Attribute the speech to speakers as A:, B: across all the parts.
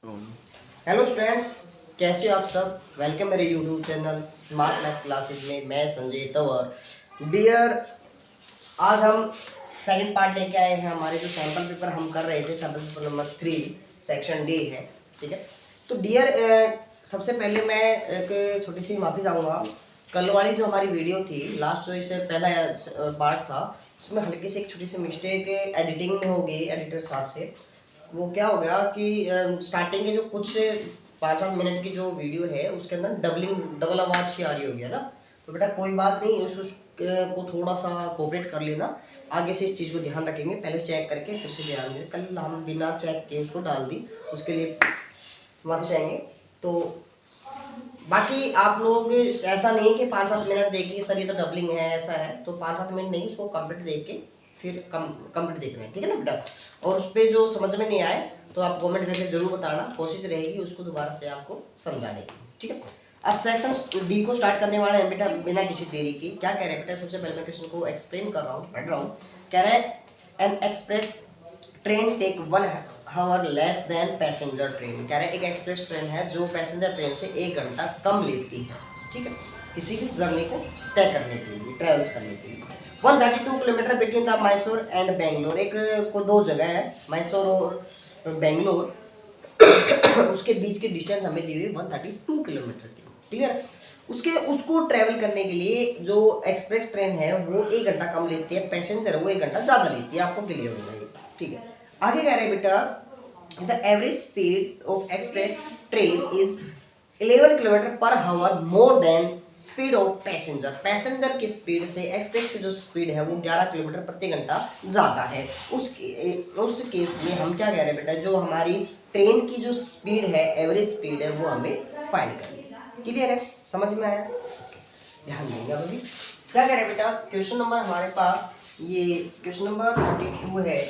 A: Hello students, कैसे हो आप सब। वेलकम मेरे YouTube channel smart math classes में। मैं संजय तंवर। डियर, आज हम सेकंड पार्ट लेके आए हैं। हमारे जो सैम्पल पेपर हम कर रहे थे, sample paper number 3 section D है, ठीक है। तो डियर, सबसे पहले मैं एक छोटी सी माफ़ी चाहूँगा। कल वाली जो हमारी वीडियो थी, लास्ट जो इससे पहला पार्ट था, उसमें हल्की से एक छोटी सी मिस्टेक एडिटिंग में हो गई एडिटर साहब से। वो क्या हो गया कि स्टार्टिंग के जो कुछ 5-7 मिनट की जो वीडियो है उसके अंदर डबल आवाज़ सी आ रही होगी, है ना। तो बेटा कोई बात नहीं, को थोड़ा सा कोऑपरेट कर लेना। आगे से इस चीज़ को ध्यान रखेंगे, पहले चेक करके फिर से ध्यान दें। कल हम बिना चेक के उसको डाल दी, उसके लिए माफी चाहेंगे। तो बाकी आप लोग ऐसा नहीं कि 5-7 मिनट देखिए सर ये तो डबलिंग है ऐसा है, तो 5-7 मिनट नहीं, उसको कंप्लीट देख के फिर कंप्लीट देखना है, ठीक है ना बेटा। और उस पर जो समझ में नहीं आए तो आप कमेंट करके जरूर बताना, कोशिश रहेगी उसको दोबारा से आपको समझाने की, ठीक है। अब सेक्शन डी को स्टार्ट करने वाले हैं बेटा, बिना किसी देरी की। क्या कह रहे हैं बेटा, सबसे पहले मैं क्वेश्चन को एक्सप्लेन कर रहा हूँ, पढ़ रहा हूँ। कह रहा है an express train take 1 hour less than passenger train. कह रहे हैं एक एक्सप्रेस ट्रेन है जो पैसेंजर ट्रेन से 1 घंटा कम लेती है, ठीक है, किसी भी जर्नी को तय करने के लिए, ट्रेवल्स करने के लिए। 132 kilometre between the Mysore and Bangalore. एक को दो जगह है, मैसूर और बेंगलोर, उसके बीच की डिस्टेंस हमें दी हुई 132 किलोमीटर की, क्लियर। उसको ट्रैवल करने के लिए जो एक्सप्रेस ट्रेन है वो 1 घंटा कम लेती है, पैसेंजर वो 1 घंटा ज़्यादा लेती है, आपको क्लियर होगा ये, ठीक है। आगे कह रहे हैं बेटा, the average speed of express train is 11 kilometre per hour more than speed of passenger. Passenger की स्पीड से एक्सप्रेस की जो स्पीड है वो 11 किलोमीटर प्रति घंटा ज़्यादा है। उस केस में हम क्या कह रहे हैं बेटा, जो हमारी ट्रेन की जो स्पीड है, एवरेज स्पीड है, वो हमें फाइंड करनी है। क्लियर है, समझ में आया। ध्यान देंगे अभी क्या कह रहे हैं बेटा। क्वेश्चन नंबर हमारे पास ये क्वेश्चन नंबर 32 है।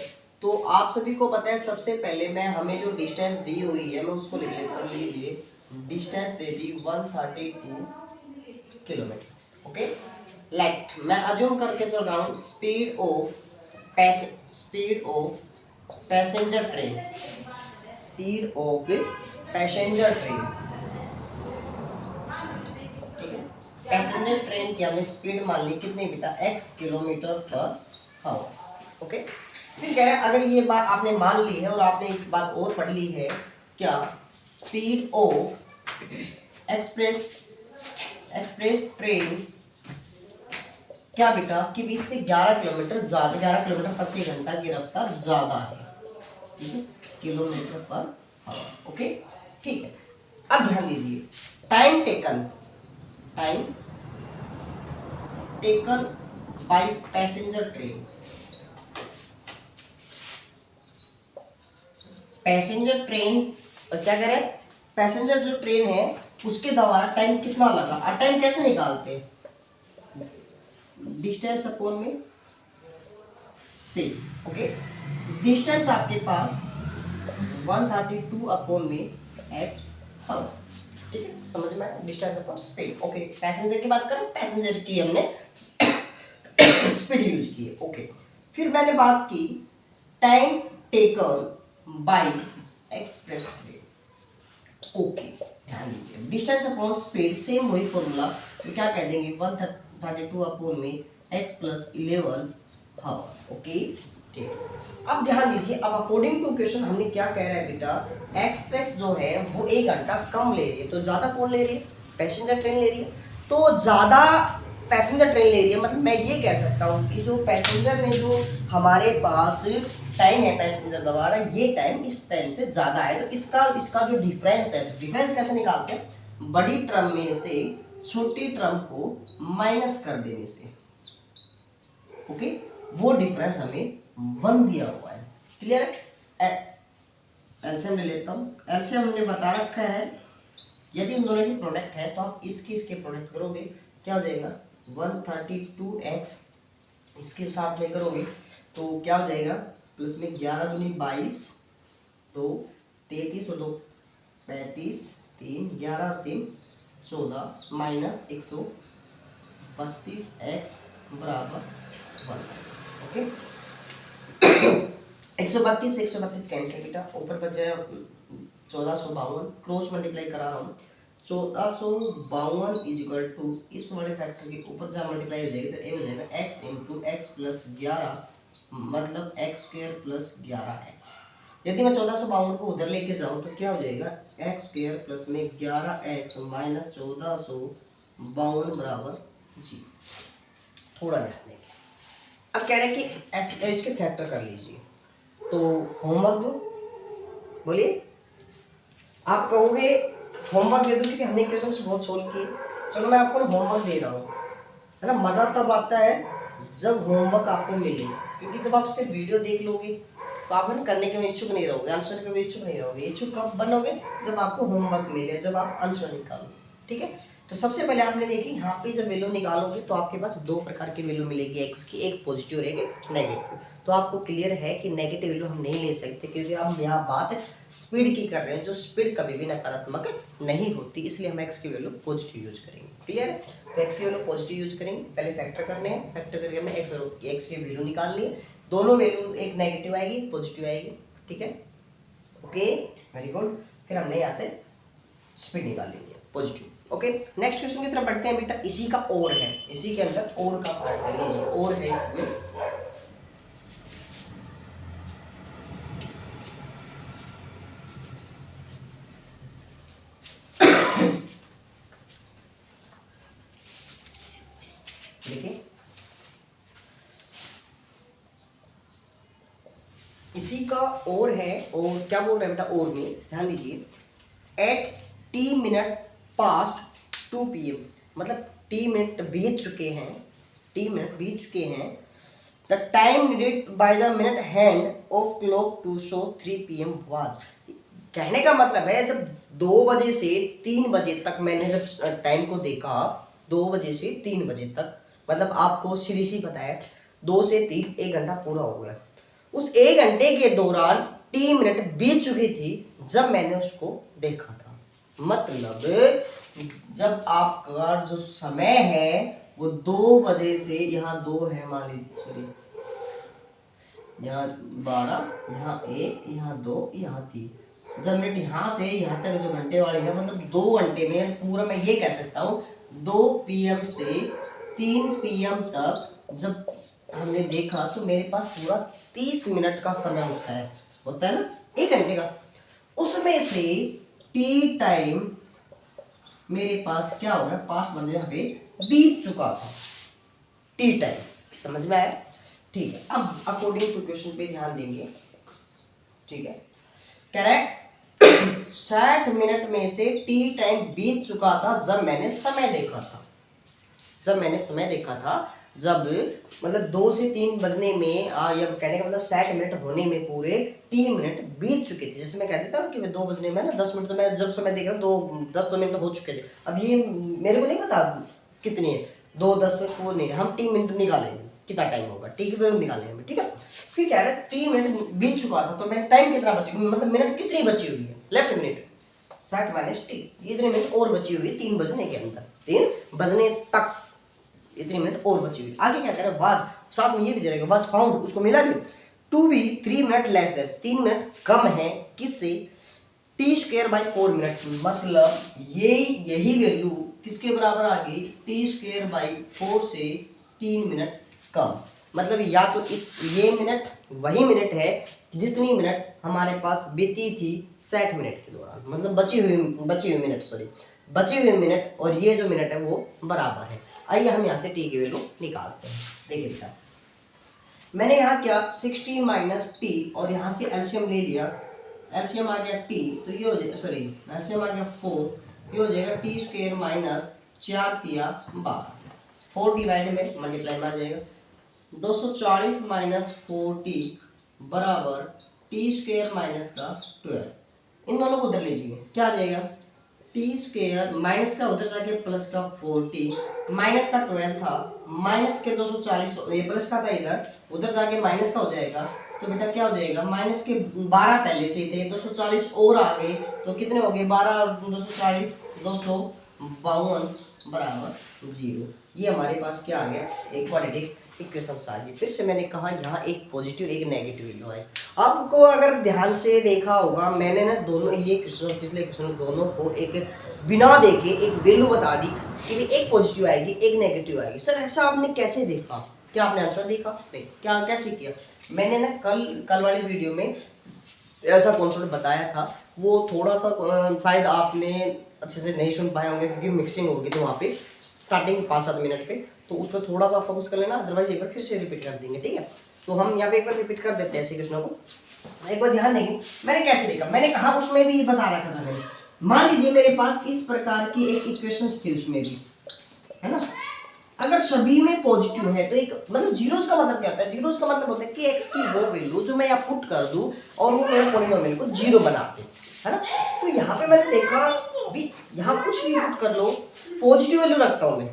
A: तो आप सभी को पता है, सबसे पहले मैं हमें जो डिस्टेंस दी हुई है मैं उसको लिख लेता हूँ। लीजिए, डिस्टेंस दे दी 132 किलोमीटर, ओके। लेट मैं अज्यूम करके चल रहा हूँ speed of passenger train, speed of passenger train, ठीक है। पैसेंजर ट्रेन की हमने स्पीड मान ली कितनी बेटा, x kilometre per hour, okay. फिर कह रहे हैं अगर ये बात आपने मान ली है और आपने एक बात और पढ़ ली है, क्या, स्पीड ऑफ एक्सप्रेस ट्रेन क्या बेटा कि 20 से 11 किलोमीटर ज्यादा, 11 किलोमीटर प्रति घंटा की रफ्तार ज्यादा है, ठीक है, किलोमीटर पर आवर, ओके, ठीक है। अब ध्यान दीजिए, time taken by passenger train, passenger train क्या कह रहे हैं, पैसेंजर जो ट्रेन है उसके द्वारा टाइम कितना लगा। और टाइम कैसे निकालते हैं, डिस्टेंस अपॉन में स्पीड, ओके। डिस्टेंस आपके पास 132 अपॉन में x आवर, ठीक है, समझ में आया, distance upon speed, okay. Passenger की बात करें, पैसेंजर की हमने स्पीड यूज की है, ओके। फिर मैंने बात की time taken by express train, okay. ध्यान दीजिए, डिस्टेंस अपॉन स्पीड सेम वही फॉर्मूला, तो क्या कह देंगे 132 अपॉन में x प्लस 11 हावर, ओके, ठीक। अब ध्यान दीजिए, अब अकॉर्डिंग टू क्वेश्चन हमने क्या कह रहा है बेटा, एक्सप्रेस जो है वो 1 घंटा कम ले रही है, तो ज्यादा कौन ले रही है, पैसेंजर ट्रेन ले रही है। तो ज्यादा पैसेंजर ट्रेन ले रही है, मतलब मैं ये कह सकता हूँ कि जो पैसेंजर ने जो हमारे पास टाइम है पैसेंजर द्वारा, ये टाइम इस टाइम से ज्यादा है। तो इसका जो डिफरेंस है, डिफरेंस कैसे निकालते हैं, बड़ी टर्म में से छोटी टर्म को माइनस कर देने से, ओके। वो डिफरेंस हमें 1 दिया हुआ है, क्लियर है। एलसीएम ले लेता हूँ, एलसीएम हमने बता रखा है, यदि उन दोनों की प्रोडक्ट है तो आप इसके प्रोडक्ट करोगे, क्या हो जाएगा 132x, इसके साथ में करोगे तो क्या हो जाएगा, प्लस में 11 दूनी 22, तो 33 और 2 35, 3 11 और 3 14, माइनस 132x बराबर 1, ओके। 132 कैंसिल बेटा, ऊपर बचा 1452 क्रॉस मल्टीप्लाई करा रहा हूँ। 1452 इज इक्वल टू इस वाले फैक्टर के ऊपर जहाँ मल्टीप्लाई हो जाएगी तो ये हो जाएगा x इंटू एक्स प्लस 11 मतलब एक्स स्क्वायर प्लस 11x। यदि मैं 1452 को उधर लेके जाऊँ तो क्या हो जाएगा एक्स स्क्वायर प्लस में 11x माइनस 1452 बराबर जी। थोड़ा ध्यान देंगे। अब कह रहे हैं कि इसके फैक्टर कर लीजिए, तो होमवर्क दो, बोलिए आप कहोगे होमवर्क दे दो क्योंकि हमने क्वेश्चंस बहुत सोल्व किए। चलो मैं आपको होमवर्क दे रहा हूँ, है ना। मजा तब आता है जब होमवर्क आपको मिले, क्योंकि जब आप सिर्फ वीडियो देख लोगे तो आप ना करने के इच्छुक नहीं रहोगे, आंसर के इच्छुक नहीं रहोगे। इच्छुक कब बनोगे? जब आपको होमवर्क मिले, जब आप आंसर निकालोगे, ठीक है। तो सबसे पहले आपने देखी यहाँ पे जब वैल्यू निकालोगे तो आपके पास दो प्रकार की वैल्यू मिलेगी एक्स की, एक पॉजिटिव और एक नेगेटिव। तो आपको क्लियर है कि नेगेटिव वैल्यू हम नहीं ले सकते क्योंकि हम यहाँ बात स्पीड की कर रहे हैं, जो स्पीड कभी भी नकारात्मक नहीं होती, इसलिए हम एक्स की वैल्यू पॉजिटिव यूज करेंगे। क्लियर है? तो एक्स की वैल्यू पॉजिटिव यूज करेंगे। पहले फैक्टर करने हैं, फैक्टर करके हमें एक्स की वैल्यू निकालनी है। दोनों वैल्यू एक नेगेटिव आएगी पॉजिटिव आएगी, ठीक है। Okay very good. फिर हमने यहाँ से स्पीड निकाल लेंगे पॉजिटिव। ओके नेक्स्ट क्वेश्चन की तरफ बढ़ते हैं बेटा। इसी का और है, इसी के अंदर और का पार्ट है, लीजिए और है इसमें। देखिए इसी का और है, और क्या बोल रहे हैं बेटा और में, ध्यान दीजिए। Eighty minute past 2 PM, मतलब टी मिनट बीत चुके हैं, टी मिनट बीत चुके हैं। The time needed by the minute hand of clock to show 3 PM was. कहने का मतलब है जब 2 बजे से 3 बजे तक मैंने जब टाइम को देखा, 2 बजे से 3 बजे तक, मतलब आपको सीधी सी पता है 2 से 3 1 घंटा पूरा हो गया। उस 1 घंटे के दौरान 3 मिनट बीत चुकी थी जब मैंने उसको देखा था। मतलब जब आपका जो समय है वो 2 बजे से, यहाँ 2 है मान लीजिए, सॉरी यहाँ 12, यहाँ 1, यहाँ 2, यहाँ 3, जब मिनट यहाँ से यहाँ तक जो घंटे वाली है, मतलब 2 घंटे में पूरा मैं ये कह सकता हूँ 2 PM से 3 PM तक जब हमने देखा तो मेरे पास पूरा 30 मिनट का समय होता है ना 1 घंटे का। उसमें से टी टाइम मेरे पास क्या हो गया, पास्ट बंदे यहाँ पे बीत चुका था, टी टाइम। समझ में आया? ठीक है। अब अकॉर्डिंग टू क्वेश्चन पे ध्यान देंगे, ठीक है। कह रहा है 60 मिनट में से टी टाइम बीत चुका था जब मैंने समय देखा था, जब मैंने समय देखा था, जब मतलब 2 से 3 बजने में या कहने का मतलब 60 मिनट होने में पूरे 3 मिनट बीत चुके थे। जैसे मैं कहता था कि मैं 2 बजने में ना 10 मिनट, तो मैं जब समय देख रहा हूँ 10 मिनट हो चुके थे। अब ये मेरे को नहीं पता कितनी है, 2 10 मिनट पूरे नहीं, हम 3 मिनट निकालेंगे कितना टाइम होगा, ठीक है, निकालेंगे हम, ठीक है। फिर कह रहे 3 मिनट बीत चुका था तो मैं टाइम कितना बची, मतलब मिनट कितनी बची हुई है, लेफ्ट मिनट 60 माइनस टी, इतने मिनट और बची हुई है 3 बजने के अंदर, 3 बजने तक इतनी मिनट और बची हुई। आगे क्या कह रहा है, वाज, साथ में ये भी दे रहेगा वाज फाउंड, उसको मिला भी। To be 3 minute less than, 3 minute कम है किससे, टी स्क्वायर बाई 4 मिनट। मतलब यही वैल्यू किसके बराबर आ गई, टी स्क्वायर बाई 4 से 3 मिनट कम। मतलब या तो इस ये मिनट वही मिनट है जितनी मिनट हमारे पास बीती थी 60 मिनट के दौरान, मतलब बची हुई मिनट, सॉरी बचे हुए मिनट और ये जो मिनट है वो बराबर है। आइए हम यहाँ से टी की वैल्यू निकालते हैं। देखिए बेटा मैंने यहाँ क्या 60 माइनस टी और यहाँ से एलसीएम ले लिया, एलसीएम आ गया टी, तो ये हो जाएगा, सॉरी एलसीएम आ गया 4, ये हो जाएगा टी स्क्वायर माइनस 4 तिया 12, 4 डिवाइड में मल्टीप्लाई में आ जाएगा 240 माइनस 4t बराबर टी स्क्वायर माइनस का 12। इन दोनों को उधर लीजिए, क्या आ जाएगा टी स्क्वायर माइनस का उधर जाके प्लस का 4t, माइनस का 12 था, माइनस के 240, ये प्लस का था इधर, उधर जाके माइनस का हो जाएगा। तो बेटा क्या हो जाएगा, माइनस के 12 पहले से थे, 240 और आ गए तो कितने हो गए 12 और 240 252 बराबर 0। ये हमारे पास क्या आ गया, एक क्वाड्रेटिक इक्वेशन आ गई। फिर से मैंने कहा यहाँ एक पॉजिटिव एक नेगेटिव वैल्यू है। आपको अगर ध्यान से देखा होगा मैंने ना दोनों ये क्वेश्चन पिछले क्वेश्चन दोनों को एक बिना देखे एक वैल्यू बता दी कि एक पॉजिटिव आएगी एक नेगेटिव आएगी। सर ऐसा आपने कैसे देखा, क्या आपने आंसर देखा? नहीं, क्या कैसे किया? मैंने ना कल वाली वीडियो में ऐसा कॉन्सेप्ट बताया था, वो थोड़ा सा शायद आपने अच्छे से नहीं सुन पाए होंगे क्योंकि मिक्सिंग होगी तो वहाँ पे स्टार्टिंग 5-7 मिनट पे, तो उस पर थोड़ा सा फोकस कर लेना, अदरवाइज एक बार फिर से रिपीट कर देंगे, ठीक है? तो हम यहाँ पे एक बार रिपीट कर देते हैं ऐसे क्वेश्चनों को, एक बार ध्यान देंगे। मैंने कैसे देखा, मैंने कहा उसमें भी बता रखा था मैंने। मान लीजिए मेरे पास इस प्रकार की एक इक्वेशन थी, उसमें भी है ना, अगर सभी में पॉजिटिव है तो एक मतलब जीरोस का मतलब क्या होता है, जीरोस का मतलब होता है कि एक्स की वो वैल्यू जो मैं यहाँ पुट कर दूं और वो मेरे पॉलिनोमियल को जीरो बना दे, है ना। तो यहाँ पे मैंने देखा भी यहाँ कुछ भी पुट कर लो, पॉजिटिव वैल्यू रखता हूँ मैं,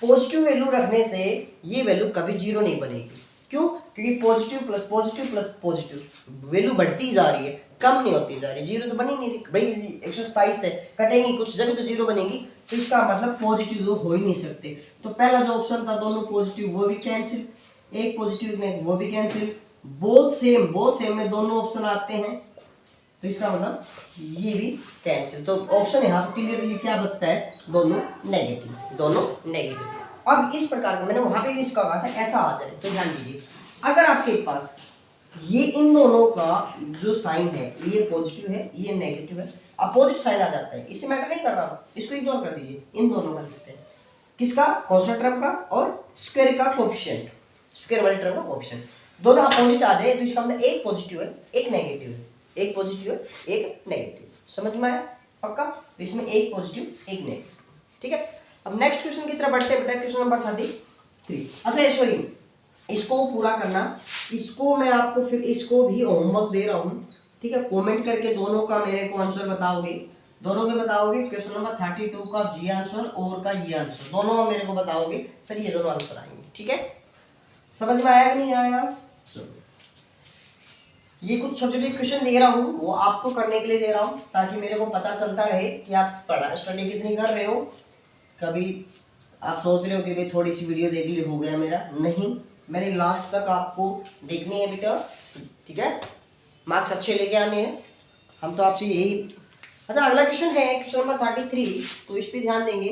A: पॉजिटिव वैल्यू रखने से ये वैल्यू कभी जीरो नहीं बनेगी। क्यों? क्योंकि पॉजिटिव प्लस पॉजिटिव वैल्यू बढ़ती जा रही है, कम नहीं होती जा रही, जीरो तो बनी नहीं रही भाई। 127 है, कटेंगी कुछ जगह तो जीरो बनेगी, तो इसका मतलब पॉजिटिव तो हो ही नहीं सकते। तो पहला जो ऑप्शन था दोनों पॉजिटिव वो भी कैंसिल, एक पॉजिटिव ने वो भी कैंसिल, बोथ सेम में दोनों ऑप्शन आते हैं, तो इसका मतलब ये भी कैंसिल। तो ऑप्शन यहाँ पे क्लियरली क्या बचता है, दोनों नेगेटिव। अब इस प्रकार का मैंने वहां पे भी इसका कहा था ऐसा आ जाए तो ध्यान दीजिए, अगर आपके पास ये इन दोनों का जो साइन है, ये पॉजिटिव है ये नेगेटिव है, अपोजिट साइन आ जाता है, इससे मैटर नहीं कर रहा, इसको इग्नोर कर दीजिए, इन दोनों का लिखते हैं, किसका, कांस्टेंट टर्म का और स्क्वायर का कोएफिशिएंट, स्क्वायर वाले टर्म का कोएफिशिएंट दोनों अपोजिट आ जाए तो इसका मतलब एक पॉजिटिव है एक नेगेटिव है, एक पॉजिटिव है एक नेगेटिव। समझ में आया पक्का? तो इसमें एक पॉजिटिव एक नेगेटिव, ठीक है। अब नेक्स्ट क्वेश्चन की तरफ बढ़ते हैं बेटा, क्वेश्चन नंबर 33। अच्छा सॉरी, इसको पूरा करना, इसको मैं आपको फिर इसको भी होमवर्क दे रहा हूँ, ठीक है। कमेंट करके दोनों का मेरे को आंसर बताओगे, दोनों के बताओगे, क्वेश्चन नंबर 32 का जी आंसर और का ये आंसर, दोनों मेरे को बताओगे सर ये दोनों आंसर आएंगे, ठीक है। समझ में आया कि नहीं आया? ये कुछ छोटे छोटे क्वेश्चन दे रहा हूँ वो आपको करने के लिए दे रहा हूँ ताकि मेरे को पता चलता रहे कि आप पढ़ा स्टडी कितनी कर रहे हो। कभी आप सोच रहे हो कि भाई थोड़ी सी वीडियो देख ली हो गया मेरा, नहीं, मैंने लास्ट तक आपको देखनी है बेटा, ठीक है। मार्क्स अच्छे लेके आने हैं, हम तो आपसे यही। अच्छा अगला क्वेश्चन है क्वेश्चन नंबर 33, तो इस पे ध्यान देंगे।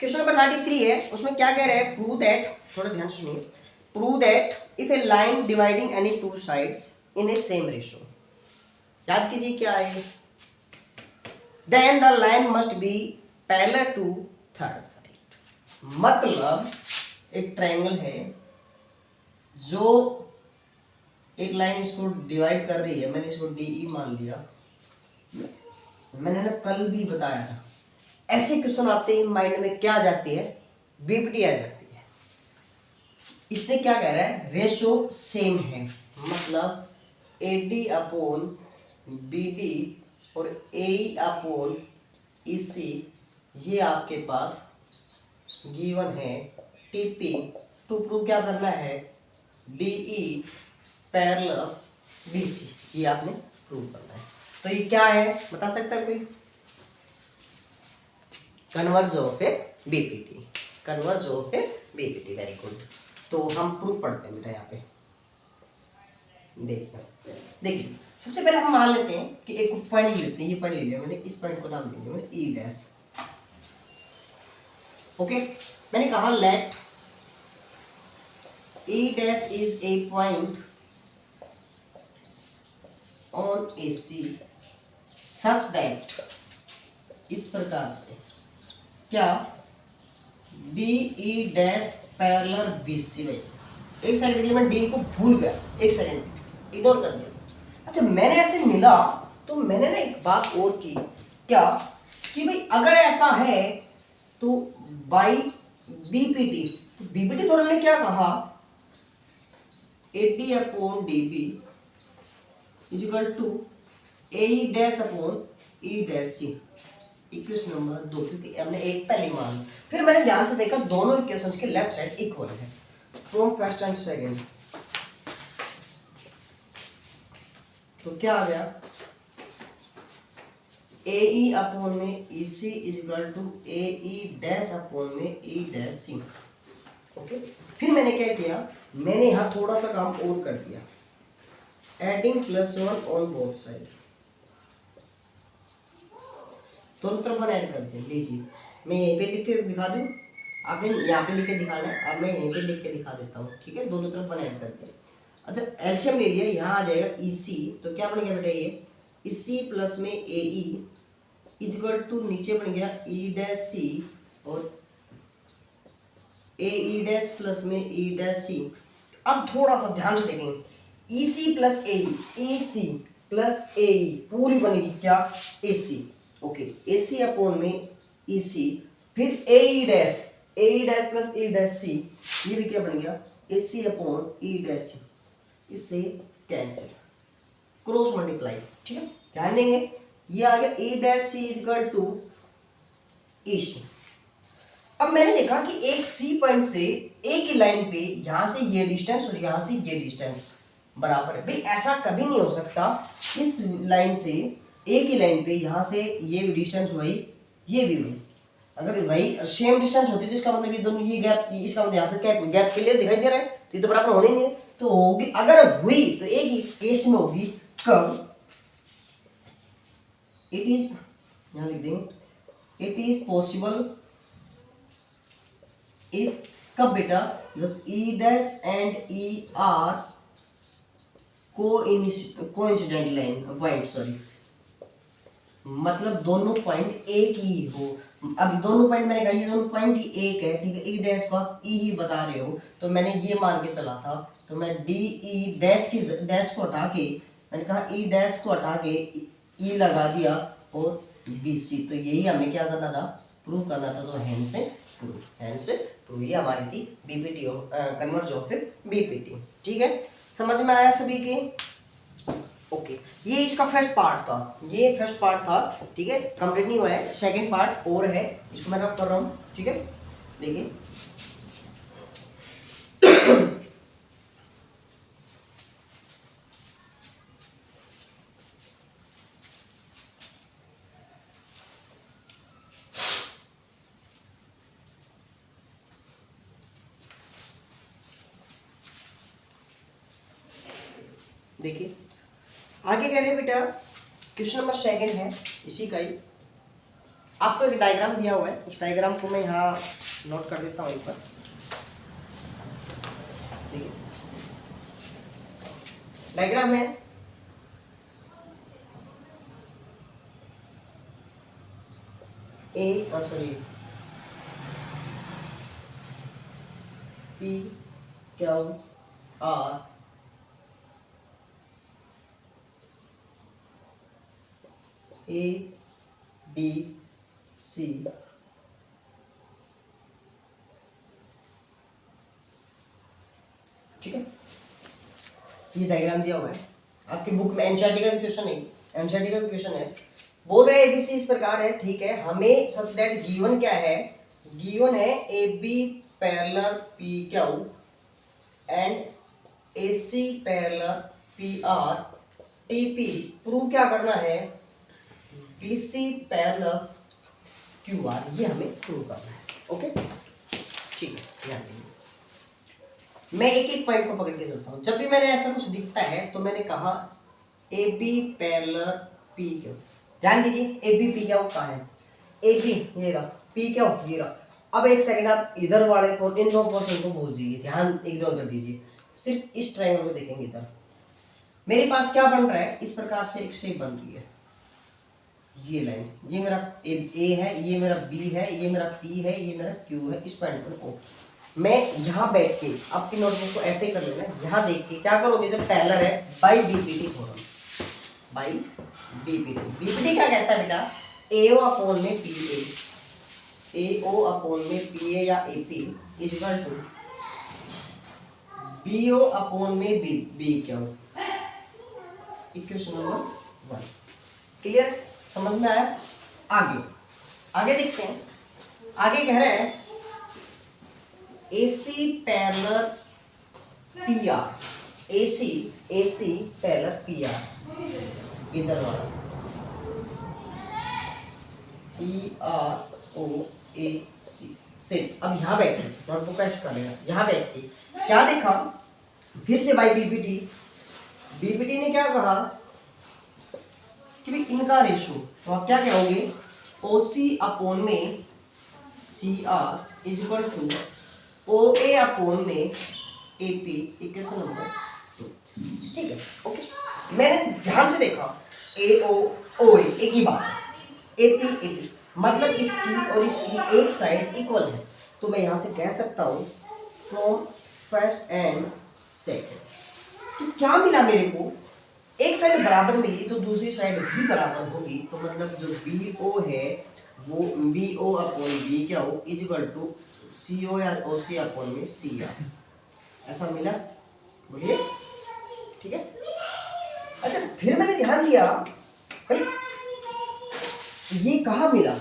A: क्वेश्चन नंबर 33 है, उसमें क्या कह रहा है, प्रूव दैट, थोड़ा ध्यान से सुनिए, prove that if a line dividing any two sides in a same ratio, याद कीजिए क्या है, then the line must be parallel to third side. मतलब एक ट्रायंगल है जो एक लाइन इसको डिवाइड कर रही है, मैंने इसको डी मान लिया, मैंने ना कल भी बताया था, ऐसे क्वेश्चन आते ही माइंड में क्या जाती है, बीपीटी आ जाती है। इसने क्या कह रहा है, रेशो सेम है, मतलब AD अपॉन BD और AE अपॉन EC ये आपके पास गिवन है। TP टू प्रूव क्या करना है, DE पैरेलल BC, ये आपने प्रूव करना है। तो ये क्या है बता सकता है कोई? Converse of A BPT, converse of A BPT, very good. तो हम प्रूफ पढ़ते हैं बेटा यहाँ पे, देखिए सबसे पहले हम मान लेते हैं कि एक पॉइंट लेते हैं, ये पॉइंट ले लिया मैंने, इस पॉइंट को नाम देंगे मैंने ई डैश, ओके। मैंने कहा let E dash is a point on AC such that, इस प्रकार से क्या, DE डैश पैरेलल BC। एक सेकंड के लिए मैं डी को भूल गया, एक सेकंड इग्नोर कर दिया। अच्छा मैंने ऐसे मिला तो मैंने ना एक बात और की, क्या कि भाई अगर ऐसा है तो बाई बीपीटी, तो बीपीटी तो हमने क्या कहा, AD upon DB is equal to AE dash upon E dash C, equation number 2, क्योंकि हमने एक पहले मान, फिर मैंने ध्यान से देखा दोनों इक्वेशंस के लेफ्ट साइड इक्वल है, फ्रॉम फर्स्ट एंड सेकंड, तो क्या आ गया, ए ई अपॉन में E C is equal to A E dash upon में ई डैश सी। ओके, फिर मैंने क्या किया, मैंने यहाँ थोड़ा सा काम और कर दिया, एडिंग +1 ऑन बोथ साइड, दोनों तरफ 1 ऐड करते हैं। लीजिए मैं यहीं पे लिख के दिखा दूँ, आपने यहाँ पे लिख के दिखाना है, अब मैं यहीं पे लिख के दिखा देता हूँ। ठीक है, दोनों तरफ 1 ऐड करते हैं। अच्छा, एलसीएम ले लिया, यहाँ आ जाएगा ई सी, तो क्या बन गया बेटा, ये ई सी प्लस में ए ई इक्वल टू नीचे बन गया ई डैश सी और ए ई डैश प्लस में ई डैश सी। अब थोड़ा सा ध्यान से देखेंगे, ई सी प्लस ए ई सी प्लस ए ई पूरी बनेगी क्या, ए सी। ओके, ए सी अपॉन में ई सी, फिर ए ई डैश प्लस ए डैश सी, ये भी क्या बन गया, ए सी अपॉन ई डैश सी, इससे कैंसिल, क्रॉस मल्टीप्लाई। ठीक है, ध्यान देंगे, ये आ गया ए डैश सी इक्वल टू ए सी। अब मैंने देखा कि एक सी पॉइंट से एक ही लाइन पे यहां से ये डिस्टेंस और यहां से ये डिस्टेंस बराबर है। भाई ऐसा कभी नहीं हो सकता, इस लाइन से एक ही लाइन पे यहां से ये डिस्टेंस वही, ये भी वही। अगर वही सेम डिस्टेंस होती तो इसका मतलब ये दोनों, ये गैप, इसका मतलब यहाँ पे गैप क्लियर दिखाई दे रहा है, तो ये तो बराबर होने ही नहीं है। तो होगी, अगर हुई तो एक ही केस में होगी, कब, इट इज, यहाँ लिख देंगे, इट इज पॉसिबल इफ, कब बेटा, जब ई dash and E R coincident line point, sorry, मतलब दोनों पॉइंट एक ही हो। अब दोनों पॉइंट मैंने कहा ये दोनों पॉइंट ही एक है, ठीक है, ई डैश को आप ई ही बता रहे हो, तो मैंने ये मान के चला था, तो मैं डी ई डैश की डैश को हटा के, मैंने कहा ई डैश को हटा के ई लगा दिया और बी सी, तो यही हमें क्या करना था, प्रूव करना था। तो हैंड से प्रूव, ये हमारी थी बीपीटी कन्वर्ज ऑफ बीपीटी। ठीक है, समझ में आया सभी के? ओके, ये इसका फर्स्ट पार्ट था, ये फर्स्ट पार्ट था। ठीक है, कंप्लीट नहीं हुआ है, सेकंड पार्ट और है, इसको मैं रब कर रहा हूँ। ठीक है, देखिए देखिए आगे कह रहे हैं बेटा, क्वेश्चन नंबर सेकंड है इसी का ही। आपको एक डायग्राम दिया हुआ है, उस डायग्राम को मैं यहाँ नोट कर देता हूँ एक बार। देखिए डायग्राम है, A sorry P Q R A B C, ठीक है, ये डायग्राम दिया हुआ है आपकी बुक में, एनसीईआरटी का भी क्वेश्चन है, एनसीईआरटी का भी क्वेश्चन है। बोल रहे हैं एबीसी इस प्रकार है, ठीक है, हमें सच दैट गिवन क्या है, गिवन है A B parallel P Q and A C parallel P R T P, prove क्या करना है, B C parallel Q R, ये हमें प्रूव करना है। ओके, ठीक है, ध्यान देंगे, मैं एक एक पॉइंट को पकड़ के चलता हूँ। जब भी मैंने ऐसा कुछ दिखता है तो मैंने कहा A B parallel P Q, ध्यान दीजिए, ए बी पी क्यू कहाँ है, ए बी ये रहा, पी क्यू ये रहा। अब एक सेकंड आप इधर वाले को, इन दो पोर्शन को भूल जाइए, ध्यान इग्नोर कर दीजिए, सिर्फ इस ट्रायंगल को देखेंगे। इधर मेरे पास क्या बन रहा है, इस प्रकार से एक शेप बन रही है, ये लाइन, ये मेरा ए है, ये मेरा बी है, ये मेरा पी है, ये मेरा क्यू है, इस पॉइंट पर ओ। मैं यहाँ बैठ के, आपकी नोटबुक को ऐसे कर लेना, यहाँ देख के क्या करोगे, जब पैरेलल है by BPT theorem, by BPT. BPT क्या कहता है बेटा, एओ अपॉन में पी ए, एओ अपॉन में पी ए या A P equal to BO upon में B B Q, equation number 1। Clear, समझ में आया? आगे आगे देखते हैं, आगे कह रहे हैं AC parallel PR, AC parallel PR, इधर वाला PROAC सेम। अब यहाँ बैठ के नोटबुक का ऐसे करेगा, यहाँ बैठ के क्या देखा, फिर से बाई बीपीटी, बीपीटी ने क्या कहा कि भाई इनका रेशो, तो आप क्या कहोगे, OC अपॉन में CR is equal to OA upon में AP, इक्वेशन नंबर 2। ठीक है, ओके। मैंने ध्यान से देखा, AO OA एक ही बात है, AP AP मतलब इसकी और इसकी एक साइड इक्वल है, तो मैं यहां से कह सकता हूं फ्रॉम फर्स्ट एंड सेकंड। तो क्या मिला मेरे को, एक साइड बराबर मिली तो दूसरी साइड भी बराबर होगी, तो मतलब जो BO है वो BO अपॉन B क्या हो, इज इक्वल टू CO या OC अपॉन में CR, ऐसा मिला, बोलिए। ठीक है, अच्छा फिर मैंने ध्यान दिया भाई ये कहाँ मिला,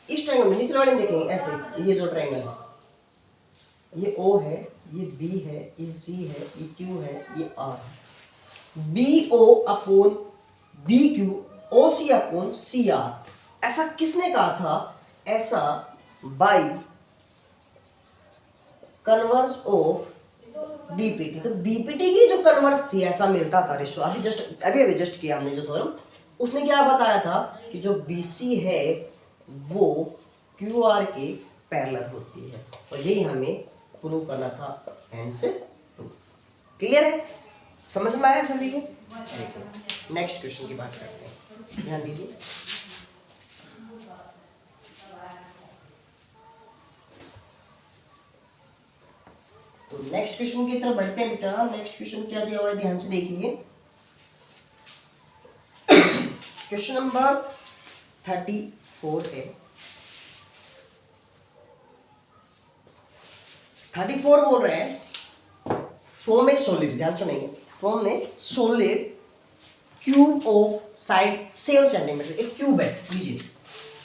A: इस ट्रायंगल में, निचले वाले में देखेंगे ऐसे, ये जो ट्रायंगल है, ये O है, ये B है, ये C है, ये Q है, ये R है। BO upon BQ, OC upon CR, ऐसा किसने कहा था, ऐसा बाई कन्वर्स ऑफ बीपीटी। तो बीपीटी की जो कन्वर्स थी ऐसा मिलता था रेशो, अभी जस्ट किया हमने जो थ्योरम, उसमें क्या बताया था कि जो BC है वो QR के पैरेलल होती है, और यही हमें प्रूव करना था, हेंस क्लियर है, समझ में आया सभी को। नेक्स्ट क्वेश्चन की बात करते हैं, ध्यान दीजिए। तो नेक्स्ट क्वेश्चन की तरफ बढ़ते हैं बेटा। नेक्स्ट क्वेश्चन क्या दिया हुआ है, ध्यान से देखिए। क्वेश्चन नंबर 34 है। 34 बोल रहे हैं फ्रॉम ए सॉलिड, ध्यान सुनेंगे, from A solid cube of side 7 centimetre, एक क्यूब है, लीजिए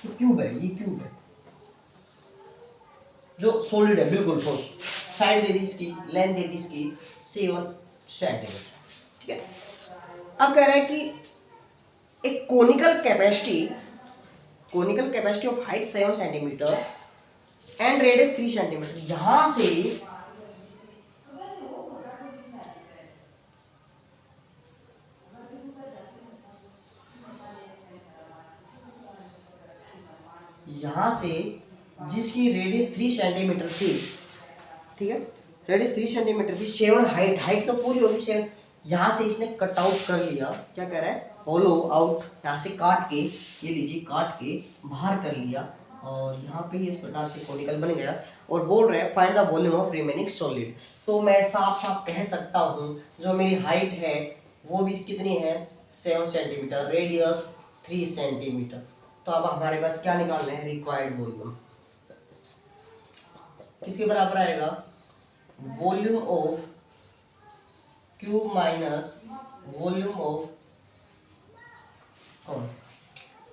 A: क्यूब है, ये क्यूब है जो सॉलिड है बिल्कुल ठोस, साइड दे दी इसकी, लेंथ दे दी इसकी 7 सेंटीमीटर। ठीक है, अब कह रहा है कि एक conical capacity of height 7 centimetre and radius 3 centimetre, यहां से जिसकी रेडियस 3 सेंटीमीटर थी, ठीक है, रेडियस 3 सेंटीमीटर थी, 7 हाइट तो पूरी होगी 7, यहां से इसने कट आउट कर लिया, क्या कह रहा है, होलो आउट, यहाँ से काट के, ये लीजिए काट के बाहर कर लिया, और यहाँ पे इस प्रकार से कोनिकल बन गया, और बोल रहे हैं find the volume of remaining solid. तो मैं साफ साफ कह सकता हूँ जो मेरी हाइट है वो भी कितनी है, 7 सेंटीमीटर, रेडियस 3 सेंटीमीटर। तो अब हमारे पास क्या निकालना है, रिक्वायर्ड वॉल्यूम किसके बराबर आएगा, volume of cube minus volume of कौन,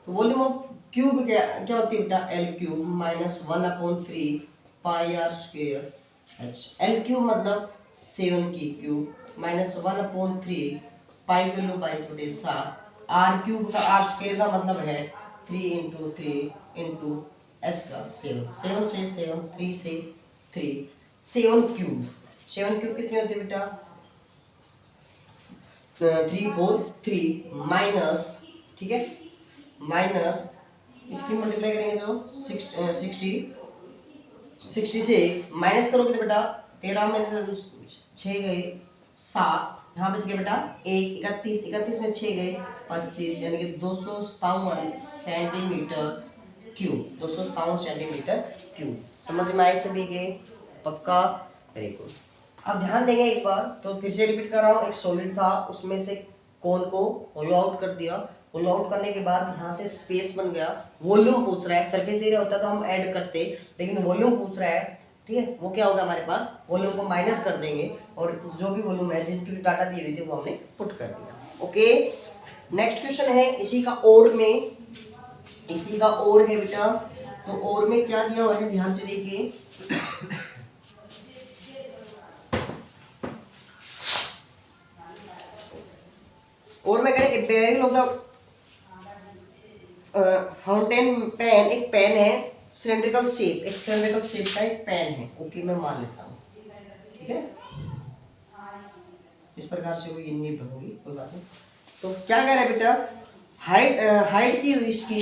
A: तो वॉल्यूम ऑफ क्यूब क्या होती है बेटा, L cube minus 1/3 pi R square H, L cube मतलब 7 की cube minus 1/3 pi value 22/7, R cube का आर स्क्वायर का मतलब है 3 × 3 × एच का 7, 7 से 7, 3 से 3, 7 क्यूब कितनी होती है बेटा, 3 4 3 माइनस, ठीक है, माइनस इसकी मल्टीप्लाई करेंगे तो 66 माइनस करोगे तो बेटा 13 में से 6 गए 7, यहाँ बच गया बेटा 1, 31 में 6 गए 25, यानी कि 257 सेंटीमीटर क्यूब, 257 सेंटीमीटर क्यूब। समझ में आए सभी के, पक्का, वेरी गुड। अब ध्यान देंगे एक बार, तो फिर से रिपीट कर रहा हूँ, एक सॉलिड था उसमें से कोन को होलो आउट कर दिया, होलो आउट करने के बाद यहाँ से स्पेस बन गया, वॉल्यूम पूछ रहा है, सरफेस एरिया होता तो हम ऐड करते, लेकिन वॉल्यूम पूछ रहा है, ठीक है, वो क्या होगा हमारे पास, वॉल्यूम को माइनस कर देंगे, और जो भी वॉल्यूम है जिनकी भी डाटा दी हुई थी वो हमने पुट कर दिया। ओके, नेक्स्ट क्वेश्चन है इसी का और है बेटा। तो और में क्या दिया हुआ है, ध्यान से देखिए, और मैं कह रहा bearing of the fountain pen एक पेन है, सिलेंड्रिकल शेप, एक सिलेंड्रिकल शेप का एक पेन है। ओके, मैं मान लेता हूँ, ठीक है। इस प्रकार से कोई नहीं होगी, कोई बात नहीं। तो क्या कह रहा है बेटा, हाइट दी हुई इसकी,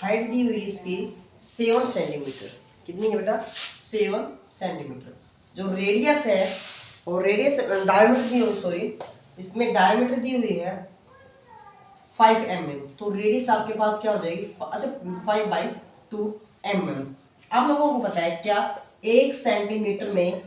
A: हाइट दी हुई इसकी 7 सेंटीमीटर। कितनी है बेटा, 7 सेंटीमीटर। जो रेडियस है, और रेडियस डायमीटर दी हुई, सॉरी इसमें डायमीटर दी हुई है 5 mm। तो रेडियस आपके पास क्या हो जाएगी, अच्छा 5/2 mm। आप लोगों को पता है क्या, 1 सेंटीमीटर में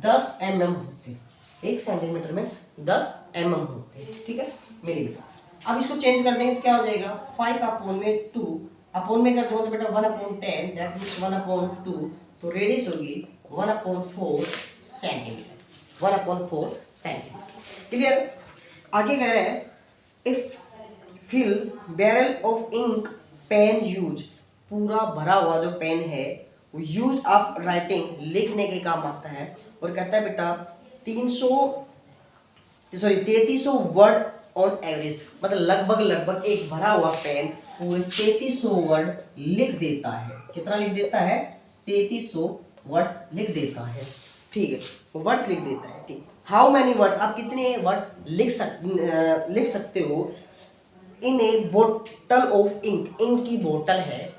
A: 10 mm होते हैं, 1 सेंटीमीटर में 10 mm होते हैं, ठीक है मिलीमीटर। अब इसको चेंज कर देंगे तो क्या हो जाएगा, 5/2 अपॉन में कर दूंगा तो बेटा 1/10, दैट मींस 1/2। तो रेडियस होगी 1/4 सेंटीमीटर, 1/4 सेंटीमीटर। क्लियर। आगे कह रहे हैं, if fill barrel of ink pen use, पूरा भरा हुआ जो पेन है वो यूज आप राइटिंग लिखने के काम आता है। और कहता है बेटा 3300 वर्ड ऑन एवरेज, मतलब लगभग एक भरा हुआ पेन पूरे 3300 वर्ड लिख देता है। कितना लिख देता है, 3300 वर्ड्स लिख देता है, ठीक है, वर्ड्स लिख देता है, ठीक। हाउ मैनी वर्ड्स, आप कितने वर्ड्स लिख सकते हो इन ए बोतल ऑफ इंक, इंक की बोतल है,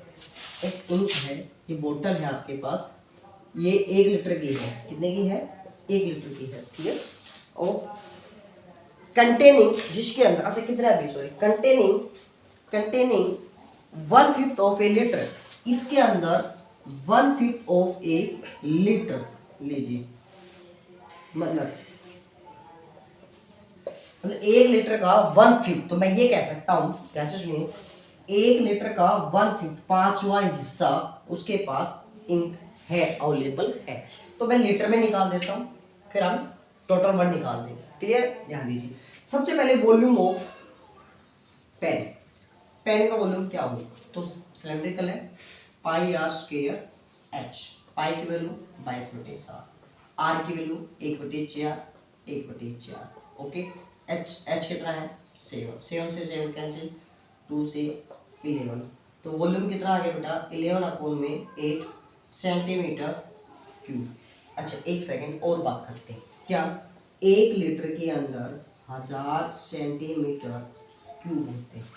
A: एक इंक है, ये बोतल है आपके पास, ये 1 लीटर की है। कितने की है, 1 लीटर की है, ठीक है। और कंटेनिंग, जिसके अंदर, अच्छा कितना भी, sorry containing 1/5 of A litre, इसके अंदर 1/5 ऑफ ए लीटर लीजिए, मतलब 1 लीटर का 1/5। तो मैं ये कह सकता हूं, ध्यान से सुनिए, 1 लीटर का 1/5, 5वां हिस्सा उसके पास इंक है, अवेलेबल है। तो मैं लीटर में निकाल देता हूं, फिर हम टोटल वर्ड निकाल देंगे। क्लियर, ध्यान दीजिए। सबसे पहले वॉल्यूम ऑफ पेन, पेन का वॉल्यूम क्या होगा, तो सिलेंड्रिकल है, πr² h, पाई की वैल्यू 22/7, आर की वैल्यू 1/4, 1/4, ओके। एच कितना है, 7 से 7 कैंसिल, 2 से 11। तो वॉल्यूम कितना आ गया बेटा, 11/8 सेंटीमीटर क्यूब। अच्छा एक सेकंड और बात करते हैं, क्या 1 लीटर के अंदर 1000 सेंटीमीटर क्यूब होते हैं,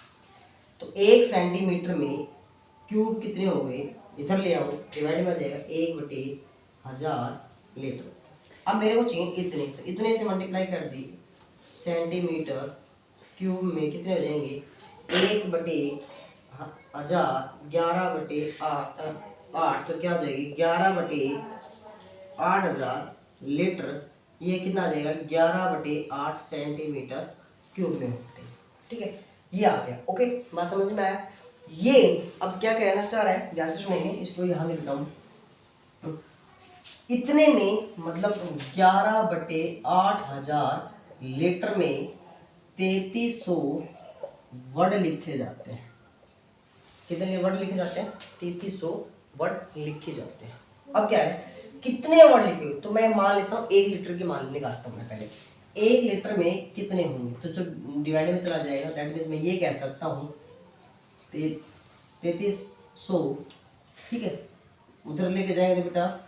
A: तो 1 सेंटीमीटर में क्यूब कितने हो गए, इधर ले आओ, डिवाइड में आ जाएगा 1/1000 लीटर। अब मेरे को चाहिए इतने, तो इतने से मल्टीप्लाई कर दी, सेंटीमीटर क्यूब में कितने हो जाएंगे, 1/1000, 11/8, तो क्या हो जाएगी 11/8000 लीटर। ये कितना आ जाएगा, 11/8 सेंटीमीटर क्यूब में होते हैं, ठीक है। ये आ गया, ओके, बात समझ में आया। ये अब क्या कहना चाह रहा है, ध्यान से सुनेंगे, इसको यहाँ लिखता हूँ। इतने में मतलब 11/8000 लीटर में 3300 वर्ड लिखे जाते हैं। कितने वर्ड लिखे जाते हैं, 3300 वर्ड लिखे जाते हैं। अब क्या है, कितने वर्ड लिखे, तो मैं मान लेता हूँ 1 लीटर की मान निकालता हूँ मैं पहले, 1 लीटर में कितने होंगे, तो जो डिवाइड में चला जाएगा, दैट मीन्स मैं ये कह सकता हूँ 3300, ठीक है। उधर लेके जाएंगे तो बेटा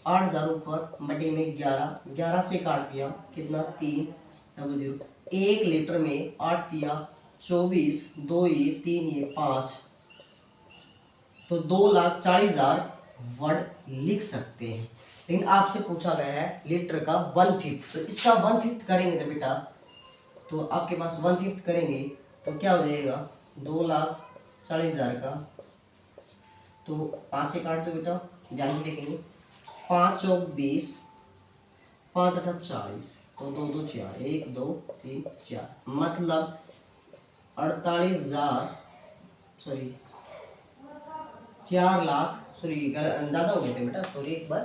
A: 8000 ऊपर बटे में 11 से काट दिया, कितना 300, 1 लीटर में 8 दिया 24, 2 ये 3 ये 5, तो 2,40,000 वर्ड लिख सकते हैं। लेकिन आपसे पूछा गया है लीटर का 1/5, तो इसका 1/5 करेंगे तो बेटा, तो आपके पास 1/5 करेंगे तो क्या हो जाएगा 2,40,000 का, तो 5 से काट दो बेटा, ध्यान से देखेंगे, 5 और 20, 5 8 40, तो 2 2 4, 1 2 3 4, मतलब 48,000, सॉरी 4 लाख, सॉरी ज़्यादा हो गए थे बेटा, सॉरी एक बार,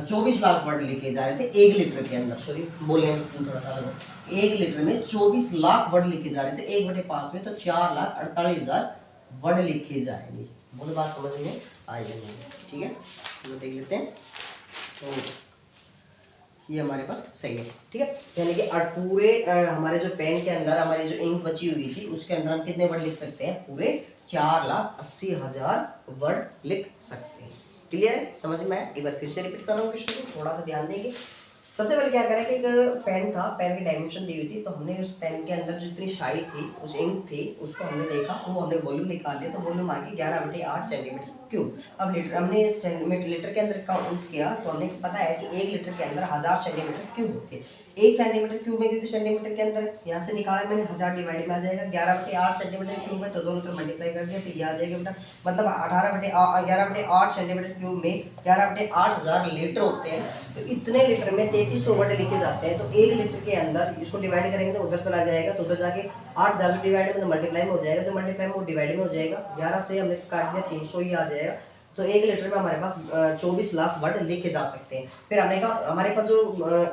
A: 24 लाख वर्ड लिखे जा रहे थे 1 लीटर के अंदर, सॉरी बोले थोड़ा सा, 1 लीटर में 24 लाख वर्ड लिखे जा रहे थे 1/5 में, तो 4,48,000 वर्ड लिखे जाएंगे। बोले बात समझ में आई है, ठीक है, तो देख लेते हैं। तो ये हमारे पास सही है, ठीक है। यानी कि पूरे हमारे जो पेन के अंदर हमारी जो इंक बची हुई थी उसके अंदर हम कितने वर्ड लिख सकते हैं, पूरे 4,80,000 वर्ड लिख सकते हैं। क्लियर है, समझ में आया? एक बार फिर से रिपीट कर रहा हूँ क्वेश्चन को, थोड़ा सा ध्यान देंगे। सबसे पहले क्या करें कि एक पेन था, पेन की डायमेंशन दी हुई थी, तो हमने उस पेन के अंदर जितनी शाई थी, उस इंक थी, उसको हमने देखा तो हमने वॉल्यूम निकाल लिया, तो वॉल्यूम आ गई 11/8 सेंटीमीटर क्यूब। अब लीटर हमने लीटर के अंदर काउंट किया तो हमने पता है कि 1 लीटर के अंदर 1000 सेंटीमीटर क्यूब होती है। 1 सेंटीमीटर क्यूब में, क्योंकि सेंटीमीटर के अंदर यहाँ से निकाला मैंने, 1000 डिवाइड में आ जाएगा 11/8 सेंटीमीटर क्यूब है, तो दोनों तरफ मल्टीप्लाई कर दिया तो ये आ जाएगा बेटा, मतलब 11/8 सेंटीमीटर क्यूब में 11/8000 लीटर होते हैं। तो इतने लीटर में 3300 वर्ड लिखे जाते हैं। तो 1 लीटर के अंदर इसको डिवाइड करेंगे तो उधर चला जाएगा, तो उधर जाके 8000 डिवाइड में तो मल्टीप्लाई में हो जाएगा, जो मल्टीप्लाई में वो डिवाइड में हो जाएगा, 11 से हमने काट दिया 300 ही आ जाएगा। तो 1 लीटर में हमारे पास 24 लाख वर्ड लिखे जा सकते हैं। फिर हमने कहा हमारे पास जो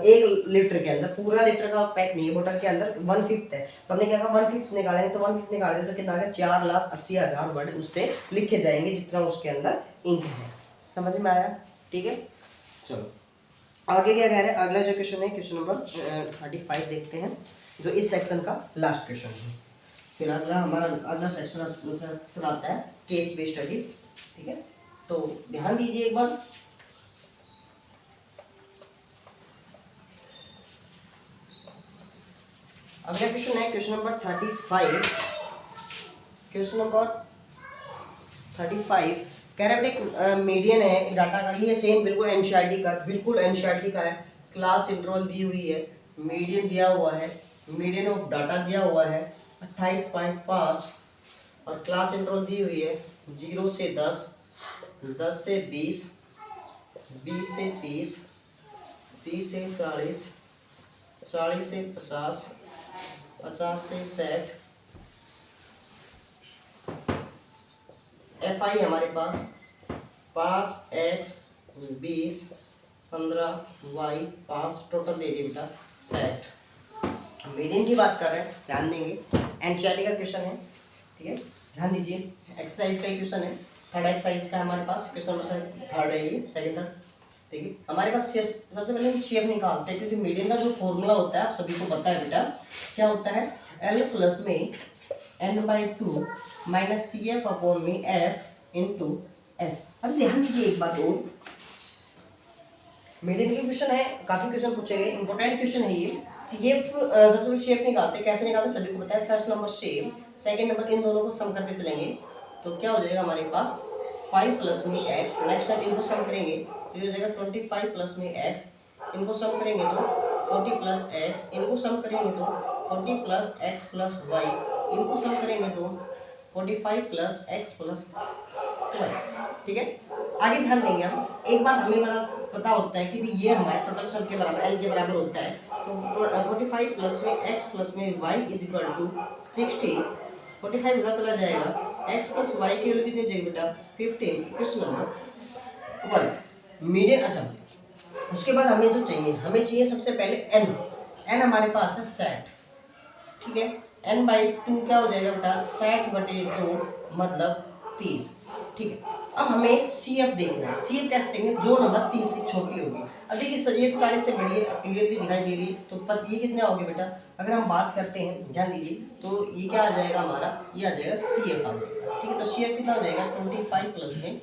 A: 1 लीटर के अंदर, पूरा लीटर का पैक नहीं है, बोतल के अंदर 1/5 है, तो हमने क्या कहा 1/5 निकालेंगे, तो 1/5 निकालेंगे तो कितना आ गया, 4,80,000 वर्ड उससे लिखे जाएंगे, जितना उसके अंदर इंक है। समझ में आया? ठीक है, चलो आगे क्या कह रहे हैं। अगला जो क्वेश्चन है, क्वेश्चन नंबर 35 देखते हैं, जो इस सेक्शन का लास्ट क्वेश्चन है। फिर हमारा अगला सेक्शन आता है केस बेस्ड स्टडी, ठीक है। तो ध्यान दीजिए एक बार, अगला क्वेश्चन है क्वेश्चन नंबर 35। क्वेश्चन नंबर 35 कह रहा है एक मीडियन है डाटा का, ये सेम बिल्कुल एनसीईआरटी का, बिल्कुल एनसीईआरटी का है। क्लास इंटरवल दी हुई है, मीडियन दिया हुआ है, मीडियन ऑफ डाटा दिया हुआ है 28.5, और क्लास इंटरवल दी हुई है 0 से 10, 10 से 20, 20 से 30, 30 से 40, 40 से 50, 50 से 60। एफ आई हमारे पास 5x 20 15y 5 टोटल दे दिए बेटा 60। मीडियन की बात कर रहे हैं, ध्यान देंगे, एनसीईआरटी का क्वेश्चन है, ठीक है, ध्यान दीजिए। एक्सरसाइज का ही क्वेश्चन है, थर्ड एक्सरसाइज का हमारे पास क्वेश्चन नंबर थर्ड है ये, सेकंड थर्ड, देखिए हमारे पास शेप, सबसे पहले हम शेप निकालते हैं, क्योंकि मीडियन का जो फॉर्मूला होता है आप सभी को पता है बेटा, क्या होता है, L प्लस में n/2 माइनस CF अपॉन में F इंटू H। अब ध्यान दीजिए एक बात और, मीडियन के क्वेश्चन है, काफी क्वेश्चन पूछे गए, इंपॉर्टेंट क्वेश्चन है ये। CF सबसे पहले शेप निकालते हैं, कैसे निकालते हैं सभी को पता है, first number shape, second number in दोनों को सम करते चलेंगे, तो क्या हो जाएगा हमारे पास 5 प्लस में x, नेक्स्ट टाइम इनको सम करेंगे तो ये हो जाएगा 25 प्लस में x, इनको सम करेंगे तो 40 प्लस x, इनको सम करेंगे तो 40 प्लस x प्लस y, इनको सम करेंगे तो 45 प्लस x प्लस y, ठीक है। आगे ध्यान देंगे हम, एक बात हमें पता होता है कि भी ये हमारे टोटल सम के बराबर l के बराबर होता है, तो 45 प्लस में x प्लस में y इज इक्वल टू 60, 45 उधर चला जाएगा, x प्लस y की वैल्यू कितनी हो जाएगी बेटा 15, क्वेश्चन नंबर 1 मीडियन। अच्छा उसके बाद हमें जो चाहिए, हमें चाहिए सबसे पहले n हमारे पास है 60, ठीक है, n/2 क्या हो जाएगा बेटा 60/2 मतलब 30, ठीक है। अब हमें CF देखना है, CF कैसे देंगे, जो नंबर 30 से छोटी होगी। अब देखिए ये 40 से बड़ी है, क्लियरली दिखाई दे रही है, तो पर ये कितने आओगे बेटा, अगर हम बात करते हैं ध्यान दीजिए, तो ये क्या आ जाएगा हमारा, ये आ जाएगा CF आ जाएगा, ठीक है। तो CF कितना हो जाएगा 25 प्लस में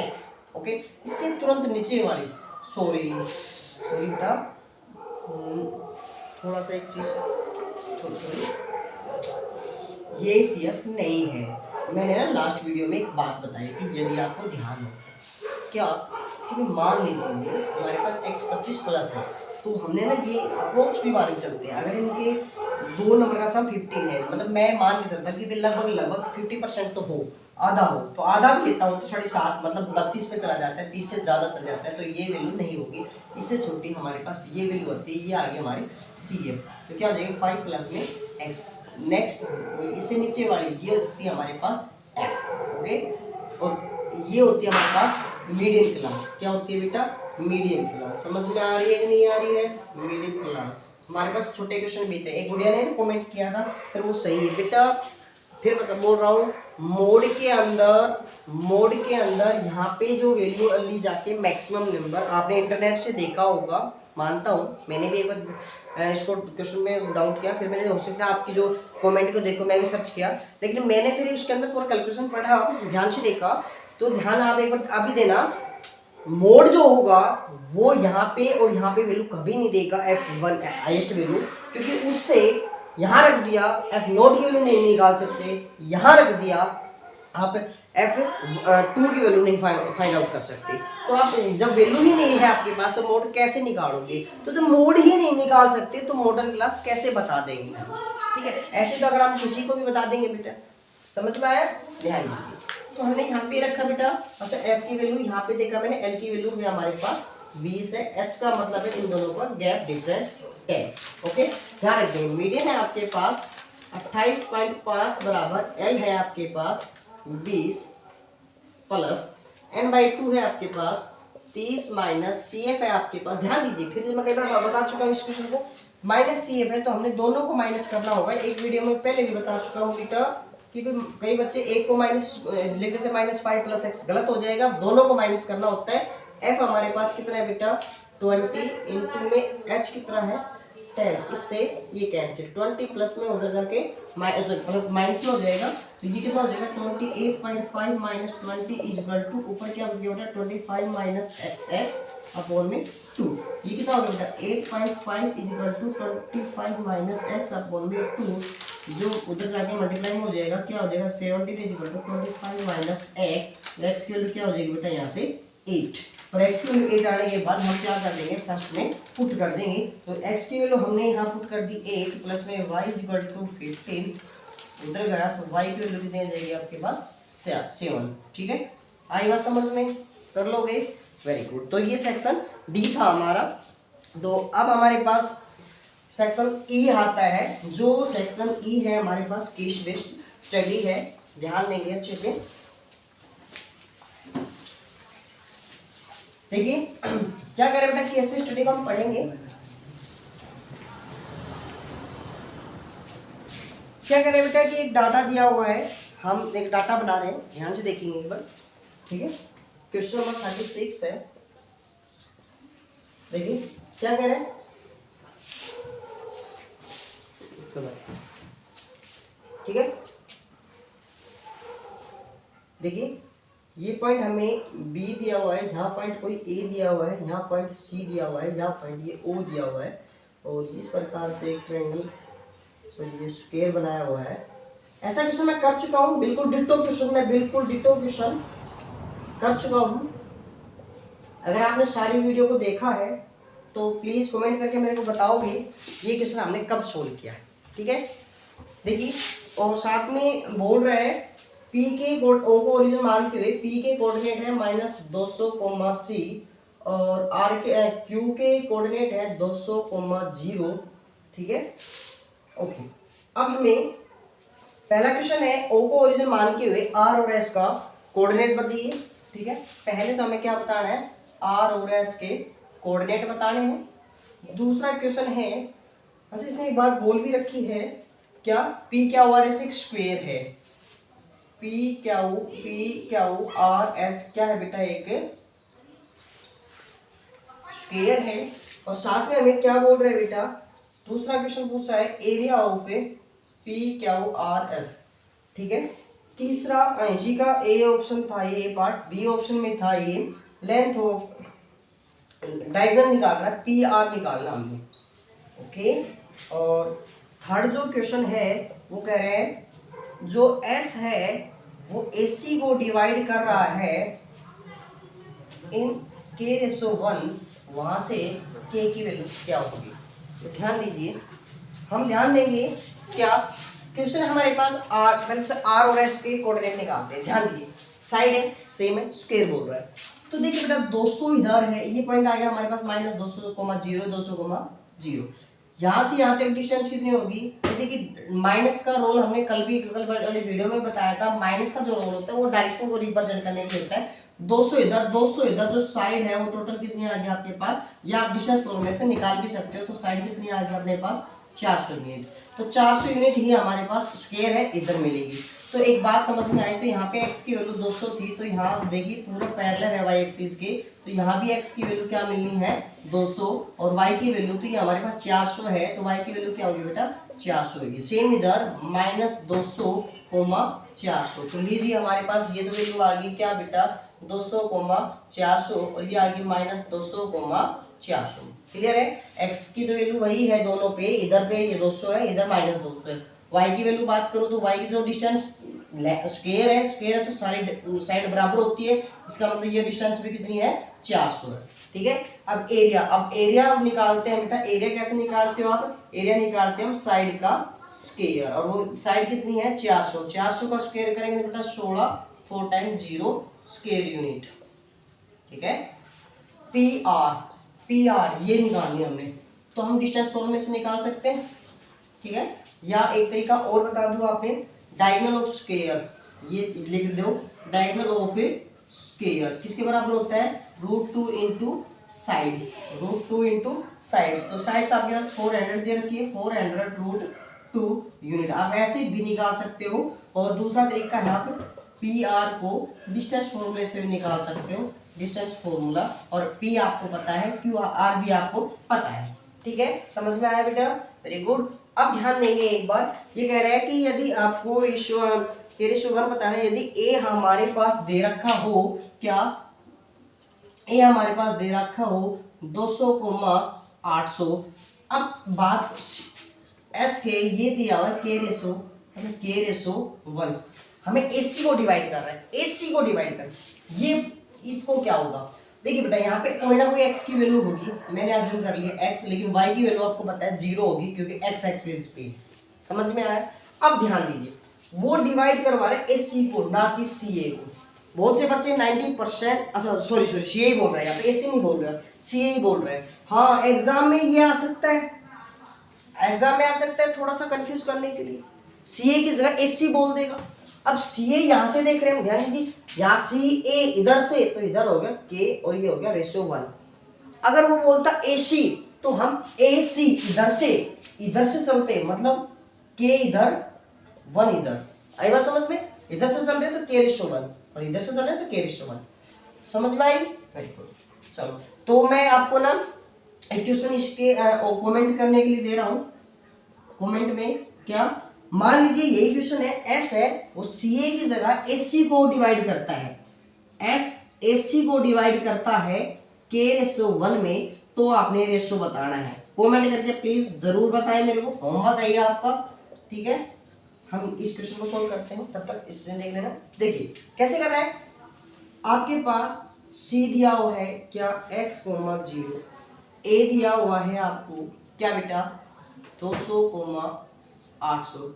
A: x, ओके। इससे तुरंत नीचे वाली, सॉरी बेटा, थोड़ा सा एक चीज, ये CF नहीं है। मैंने ना लास्ट वीडियो में एक बात बताई थी, यदि आपको ध्यान हो, क्या कि मान लीजिए हमारे पास x 25 प्लस है, तो हमने ना ये अप्रोक्स भी मान के चलते हैं, अगर इनके दो नंबर का सम 15 है, मतलब मैं मान के चलता कि लगभग 50% तो हो, आधा हो, तो आधा भी लेता हूँ तो 7.5 मतलब 32 पे चला जाता है, 30 से ज़्यादा चल जाता है, तो ये वैल्यू नहीं होगी, इससे छोटी हमारे पास ये वैल्यू होती है, ये आ गई हमारी CF, तो क्या हो जाएगा 5 प्लस में x। नेक्स्ट इससे नीचे वाली ये होती है हमारे पास F, ओके, और ये होती है हमारे पास मीडियन क्लास, क्या होती है बेटा मीडियन क्लास, समझ में आ रही है कि नहीं आ रही है, मीडियन क्लास। हमारे पास छोटे क्वेश्चन भी थे, एक गुड़िया ने कमेंट किया था, फिर वो सही है बेटा, फिर बोल रहा हूँ मोड के अंदर यहाँ पे जो वैल्यू ली जाती है मैक्सिमम नंबर, आपने इंटरनेट से देखा होगा, मानता हूँ, मैंने भी एक बार इसको क्वेश्चन में डाउट किया, फिर मैंने हो सकता है आपकी जो कमेंट को देखो, मैं भी सर्च किया, लेकिन मैंने फिर उसके अंदर पूरा कैलकुलेशन पढ़ा, ध्यान से देखा, तो ध्यान आप एक बार अभी देना, मोड जो होगा वो यहाँ पे और यहाँ पे वैल्यू कभी नहीं देगा F1 हाईएस्ट वैल्यू, क्योंकि उससे यहाँ रख दिया F नोट की वैल्यू नहीं निकाल सकते, यहाँ रख दिया आप F2 की वैल्यू नहीं फाइंड आउट कर सकते। तो आप जब वैल्यू ही नहीं है आपके पास तो मोड कैसे निकालोगे, तो जब मोड ही नहीं निकाल सकते तो मॉडल क्लास कैसे बता देंगे हम, ठीक है। ऐसे तो अगर हम किसी को भी बता देंगे बेटा, समझ में आया, ध्यान दीजिए। तो हमने यहाँ पे रखा बेटा, अच्छा F की वैल्यू यहाँ पे देखा मैंने, L की वैल्यू भी हमारे पास 20 है, H का मतलब है इन दोनों का गैप डिफरेंस 10। ओके, ध्यान रखिए, मीडियन है आपके पास 28.5 बराबर L है आपके पास 20 प्लस n/2 है आपके पास 30 माइनस CF है आपके पास, ध्यान दीजिए, फिर मैं कई बार बता चुका हूँ इस क्वेश्चन को, माइनस CF है तो हमने दोनों को माइनस करना होगा, एक वीडियो में पहले भी बता चुका हूँ बेटा कि कई बच्चे एक को माइनस लिख देते -5 + x, गलत हो जाएगा, दोनों को माइनस करना होता है। F हमारे पास कितना है बेटा 20 इंटू में H कितना है 10, इससे ये कैंसिल 20 प्लस में उधर जाके प्लस माइनस में हो जाएगा, तो ये कितना हो जाएगा 28.5 माइनस 20 इक्वल टू ऊपर क्या हो गया बेटा 25 माइनस x अपॉन में 2, ये कितना हो गया बेटा 8.5 equal to 25 minus x upon में 2, जो उधर जाके मल्टीप्लाई में हो जाएगा, क्या हो जाएगा 17 इक्वल टू 25 माइनस x की वैल्यू क्या हो जाएगी बेटा यहाँ से 8, और x की वैल्यू 8 आने के बाद हम क्या कर देंगे फर्स्ट में पुट कर देंगे, तो x की वैल्यू हमने यहाँ पुट कर दी 8 प्लस में y इक्वल टू 15, उधर गया तो y की वैल्यू कितनी आ जाएगी आपके पास 7, ठीक है, आई बात समझ में, कर लोगे, वेरी गुड। तो ये सेक्शन डी था हमारा, तो अब हमारे पास सेक्शन ई आता है, जो सेक्शन ई है हमारे पास केस बेस्ड स्टडी है, ध्यान देंगे अच्छे से, देखिए क्या करें बेटा, केस बेस्ड स्टडी को हम पढ़ेंगे, क्या करें बेटा कि एक डाटा दिया हुआ है, हम एक डाटा बना रहे हैं, ध्यान से देखेंगे एक बार, ठीक है, क्वेश्चन नंबर 36 है, देखिए क्या कह रहे हैं, ठीक है, देखिए ये पॉइंट हमें बी दिया हुआ है, यहाँ पॉइंट कोई ए दिया हुआ है, यहाँ पॉइंट सी दिया हुआ है, यहाँ पॉइंट ये ओ दिया हुआ है, और इस प्रकार से एक ट्रायंगल ये स्क्वायर बनाया हुआ है। ऐसा क्वेश्चन मैं कर चुका हूँ, बिल्कुल डिटो क्वेश्चन, मैं बिल्कुल डिटो क्वेश्चन कर चुका हूँ। अगर आपने सारी वीडियो को देखा है तो प्लीज कमेंट करके मेरे को बताओगे ये क्वेश्चन हमने कब सोल्व किया, ठीक है। देखिए और साथ में बोल रहा है पी के कोड ओ को ओरिजिन मानते हुए पी के कोऑर्डिनेट है -200, c और आर के क्यू के कोऑर्डिनेट है 200, 0, ठीक है, ओके। अब हमें पहला क्वेश्चन है ओ को ओरिजिन मान के हुए आर और एस का कोऑर्डिनेट बताइए, ठीक है। पहले तो हमें क्या बताना है, आर और एस के कोऑर्डिनेट बताने हैं। दूसरा क्वेश्चन है, अच्छा इसमें एक बात बोल भी रखी है, क्या पी क्या आर एस एक स्क्वायर है, पी क्या आर एस क्या है बेटा एक स्क्वायर है, और साथ में हमें क्या बोल रहे हैं बेटा, दूसरा क्वेश्चन पूछा है एरिया ऑफ पी क्या आर एस, ठीक है। तीसरा इसी का ए ऑप्शन था, ये पार्ट, बी ऑप्शन में था ये लेंथ ऑफ डायगोनल निकाल रहा है, पी आर निकालना हमने, ओके। और थर्ड जो क्वेश्चन है वो कह रहे हैं जो एस है वो AC को डिवाइड कर रहा है इन K/1, वहां से K की वैल्यू क्या होगी, तो ध्यान दीजिए, हम ध्यान देंगे क्या क्वेश्चन हमारे पास आर, पहले से आर और एस के कोऑर्डिनेट निकालते हैं, ध्यान दीजिए, साइड है सेम है, स्क्वायर बोल रहा है, तो देखिए बेटा 200 इधर है, ये पॉइंट आ गया हमारे पास -200, 200, 0, यहाँ से यहाँ तक डिस्टेंस कितनी होगी, देखिए माइनस का रोल हमने कल वाले वीडियो में बताया था, माइनस का जो रोल होता है वो डायरेक्शन को रिप्रेजेंट करने के लिए होता है, 200 इधर 200 इधर, जो साइड है वो टोटल कितनी आ गई आपके पास, या आप डिस्टेंस फॉर्मूले से निकाल भी सकते हो, तो साइड कितनी आ गई अपने पास 400 यूनिट, तो 400 यूनिट ही हमारे पास स्क्वायर है इधर मिलेगी। तो एक बात समझ में आई, तो यहाँ पे x की वैल्यू 200 थी, तो यहाँ देखिए पूरा पैरेलल है y एक्सिस के, तो यहाँ भी x की वैल्यू क्या मिलनी है 200, और y की वैल्यू तो ये हमारे पास 400 है, तो y की वैल्यू क्या होगी बेटा 400 होगी। सेम इधर -200 400, तो लीजिए हमारे पास ये तो वैल्यू आ गई क्या बेटा 200 400, और ये आ गई -200 400। क्लियर है, x की तो वैल्यू वही है दोनों पे, इधर पे ये 200 है, इधर -200 है। y की वैल्यू बात करो तो y की जो डिस्टेंस स्क्वायर है तो सारी साइड बराबर होती है, इसका मतलब ये डिस्टेंस भी कितनी है 400 है। ठीक है, अब एरिया निकालते हैं बेटा। एरिया कैसे निकालते हो आप, एरिया निकालते हैं हम साइड का स्क्वायर, और वो साइड कितनी है 400, 400 का स्क्वायर करेंगे बेटा 16, 4 टाइम्स 0 स्क्वायर यूनिट। ठीक है, पी आर ये निकालनी हमने, तो हम डिस्टेंस फॉर्मूले से निकाल सकते हैं। ठीक है, या एक तरीका और बता दूं आपने, डायगोनल ऑफ स्क्वायर, ये लिख दो, डायगोनल ऑफ ए स्क्वायर किसके बराबर होता है √2 इंटू साइड्स, √2 इंटू साइड्स। तो साइड्स आपके पास 400 दे रखी है, 400 √2 यूनिट, आप ऐसे भी निकाल सकते हो। और दूसरा तरीका है आप पी आर को डिस्टेंस फॉर्मूले से भी निकाल सकते हो, डिस्टेंस फॉर्मूला, और पी आपको पता है, क्यू आर भी आपको पता है। ठीक है, समझ में आया बेटा, वेरी गुड। अब ध्यान देंगे एक बार, ये कह रहा है कि यदि आपको रेशियो वन बताना है, यदि ए हमारे पास दे रखा हो, क्या ए हमारे पास दे रखा हो 200 800। अब बात एस के ये दिया हुआ के रेशो 1, हमें एसी को डिवाइड कर रहा है, एसी को डिवाइड कर, ये इसको क्या होगा, देखिए बेटा यहाँ पे कोई ना कोई x की वैल्यू होगी, मैंने अज्यूम कर लिया x, लेकिन y की वैल्यू आपको पता है 0 होगी क्योंकि x एक्सिस पे। समझ में आया, अब ध्यान दीजिए, वो डिवाइड करवा रहे AC को ना कि CA को। बहुत से बच्चे 90%, अच्छा सॉरी CA ही बोल रहा है यहाँ पे, AC नहीं बोल रहा है, CA ही बोल रहा है। हाँ, एग्जाम में ये आ सकता है, एग्जाम में आ सकता है थोड़ा सा कंफ्यूज करने के लिए, CA की जगह AC बोल देगा। अब CA यहाँ से देख रहे हैं, ध्यान दीजिए, यहाँ CA इधर से, तो इधर हो गया K और ये हो गया रेशियो 1। अगर वो बोलता AC तो हम AC इधर से चलते, मतलब K इधर 1 इधर, आई बात समझ में, इधर से चल रहे तो K रेशियो 1 और इधर से चल रहे तो K रेशियो 1। समझ में आई, वेरी गुड। चलो, तो मैं आपको ना एक क्वेश्चन इसके कमेंट करने के लिए दे रहा हूँ। कमेंट में क्या, मान लीजिए यही क्वेश्चन है, S है, वो CA की जगह AC को डिवाइड करता है, S AC को डिवाइड करता है K रेशियो 1 में, तो आपने रेशियो बताना है। कमेंट करके प्लीज जरूर बताएं मेरे को, होमवर्क है आपका। ठीक है, हम इस क्वेश्चन को सॉल्व करते हैं, तब तक इसमें देख लेना। देखिए कैसे करना है, आपके पास C दिया हुआ है क्या x, 0, A दिया हुआ है आपको क्या बेटा 200, 800,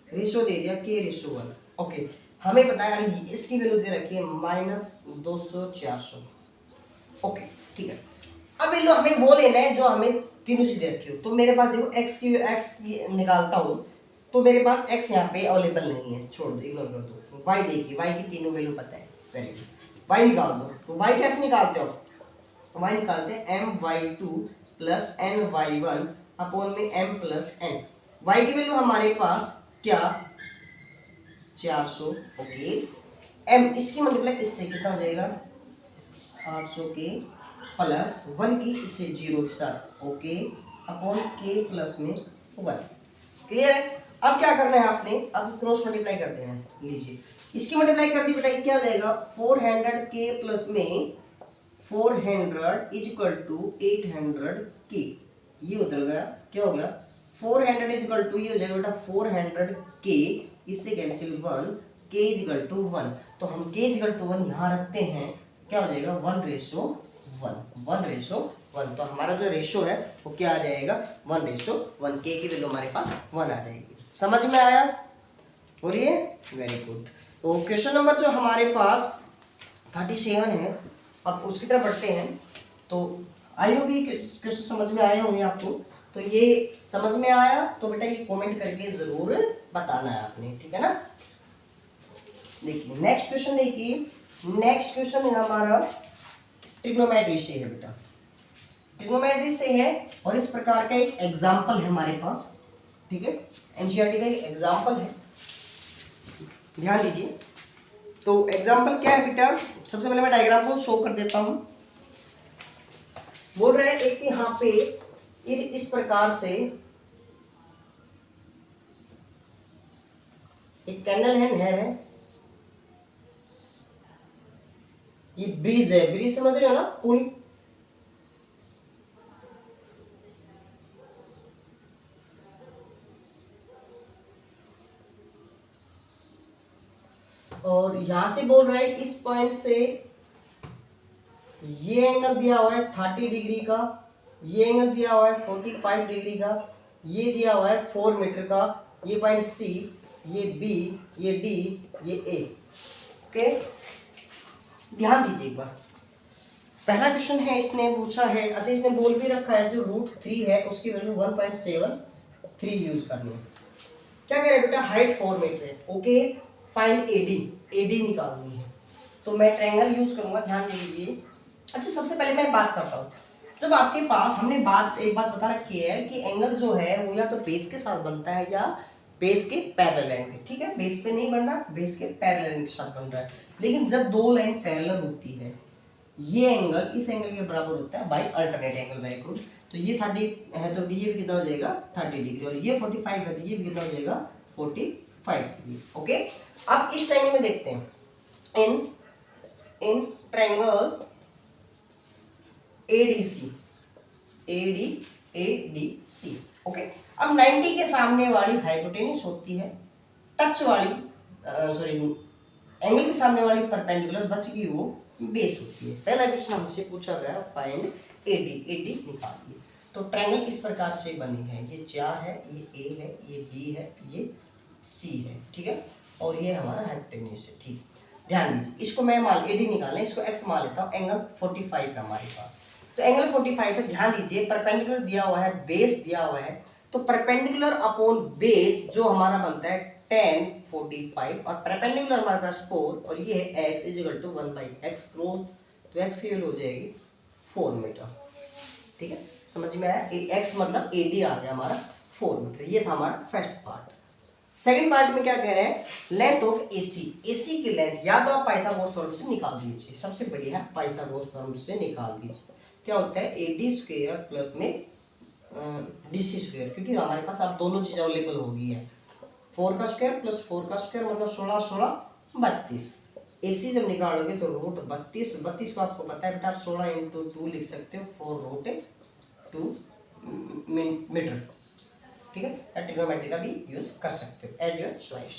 A: रेशियो दे दिया K रेशियो 1। ओके, हमें पता है इसकी वैल्यू दे रखी है -200, 400। ओके ठीक है, अब वैल्यू हमें वो लेना है जो हमें तीनों से दे रखी हो। तो मेरे पास देखो x की निकालता हूँ, तो मेरे पास x यहाँ पे अवेलेबल नहीं है, छोड़ दो, इग्नोर कर दो। y देखिए, y की तीनों वैल्यू पता है, वेरी गुड। y निकाल दो, तो y कैसे निकालते हो, y निकालते हैं my2 प्लस ny1 अपॉन में m प्लस n। y की वैल्यू हमारे पास क्या 400, ओके, m इसकी मल्टीप्लाई इससे कितना हो जाएगा 800 के प्लस 1 की इससे 0 के साथ, ओके, अपॉन k प्लस में 1। क्लियर है, अब क्या करना है आपने, अब क्रॉस मल्टीप्लाई कर देना है। लीजिए इसकी मल्टीप्लाई कर दी बेटा, क्या हो जाएगा 400 k प्लस में 400 इज इक्वल टू 800 k, ये उधर गया, क्या हो गया 400 इज इक्वल टू, ये हो जाएगा बेटा 400 k, इससे cancel 1, k is equal to 1, तो हम k इज इक्वल टू 1 यहाँ रखते हैं, क्या हो जाएगा 1:1। तो हमारा जो रेशो है वो क्या आ जाएगा 1:1, k की वैल्यू हमारे पास 1 आ जाएगी। समझ में आया, बोलिए, वेरी गुड। तो क्वेश्चन नंबर जो हमारे पास 37 है, अब उसकी तरफ बढ़ते हैं। तो आई होगी क्वेश्चन समझ में आए होंगे आपको, तो ये समझ में आया तो बेटा ये कमेंट करके जरूर बताना है आपने, ठीक है ना। देखिए नेक्स्ट क्वेश्चन, देखिए नेक्स्ट क्वेश्चन है हमारा ट्रिग्नोमेट्री से है बेटा, ट्रिग्नोमेट्री से है, और इस प्रकार का एक एग्जाम्पल है हमारे पास, ठीक है, एनसीईआरटी का एक एग्जाम्पल है। ध्यान दीजिए। तो एग्जाम्पल क्या है बेटा, सबसे पहले मैं डायग्राम को शो कर देता हूं। बोल रहे हैं एक यहाँ पे इस प्रकार से एक कैनल है, नहर है, ये ब्रिज है, ब्रिज समझ रहे हो ना, पुल। और यहां से बोल रहे हैं इस पॉइंट से ये एंगल दिया हुआ है 30 डिग्री का, ये एंगल दिया हुआ है 45 डिग्री का, ये दिया हुआ है 4 मीटर का, ये पॉइंट सी, ये बी, ये डी, ये ए। ओके, ध्यान दीजिए एक बार। पहला क्वेश्चन है, इसने पूछा है, अच्छा इसने बोल भी रखा है जो √3 है उसकी वैल्यू 1.73 यूज करनी है। क्या कह रहे हैं बेटा, हाइट 4 मीटर है। ओके, फाइंड एडी, एडी निकालनी है। तो मैं ट्रायंगल यूज करूंगा, ध्यान दीजिए। अच्छा सबसे पहले मैं बात करता हूँ, जब आपके पास हमने एक बात बता रखी है कि एंगल जो है वो या तो बेस के साथ बनता है या बेस के पैरेलल लाइन के, ठीक है, बेस पे नहीं बन रहा, बेस के पैरेलल लाइन के साथ बन रहा है। लेकिन जब दो लाइन पैरेलल होती है, ये एंगल इस एंगल के बराबर होता है by alternate angle very good. तो ये 30 है तो ये भी कितना हो जाएगा 30 डिग्री, और ये 45 है तो ये भी कितना हो जाएगा 45 डिग्री। ओके, अब इस ट्रायंगल में देखते हैं, in triangle ADC, ADC। Okay, अब 90 के सामने वाली हाइपोटेन्यूस होती है, टच वाली सॉरी एंगल के सामने वाली परपेंडिकुलर बच गई वो बेस होती है। पहला क्वेश्चन हमसे पूछा गया फाइंड AD निकालिए। तो ट्रायंगल इस प्रकार से बनी है, ये 4 है, ये A है, ये B है, ये C है, ठीक है, और ये हमारा हाइपोटेन्यूस है। ठीक, ध्यान दीजिए, इसको मैं मान AD निकालना है, इसको x मान लेता हूँ। एंगल 45 है हमारे पास, तो एंगल 45 है। ध्यान दीजिए, परपेंडिकुलर दिया हुआ है, बेस दिया हुआ है, तो परपेंडिकुलर अपॉन बेस जो हमारा बनता है tan 45, और परपेंडिकुलर हमारे पास 4, और ये है x is equal to 1/x cross, तो x की वैल्यू हो जाएगी 4 मीटर। ठीक है, समझ में आया, x मतलब AD आ गया हमारा 4 मीटर। ये था हमारा फर्स्ट पार्ट। सेकंड पार्ट में क्या कह रहे हैं, लेंथ ऑफ AC की लेंथ या तो आप पाइथागोरस थ्योरम से निकाल दीजिए, सबसे बढ़िया है पाइथागोरस थ्योरम से निकाल दीजिए। क्या होता है AD स्क्वायर प्लस में DC स्क्वायर, क्योंकि हमारे पास अब दोनों चीज अवेलेबल हो गई है, 4 का स्क्वायर प्लस 4 का स्क्वायर मतलब 16 16 32। AC जब निकालोगे तो √32 को आपको पता है बेटा, आप 16 × 2 लिख सकते हो, 4√2 मीटर। ठीक है, ट्रिग्नोमेट्री का भी यूज कर सकते हो एज योर चॉइस।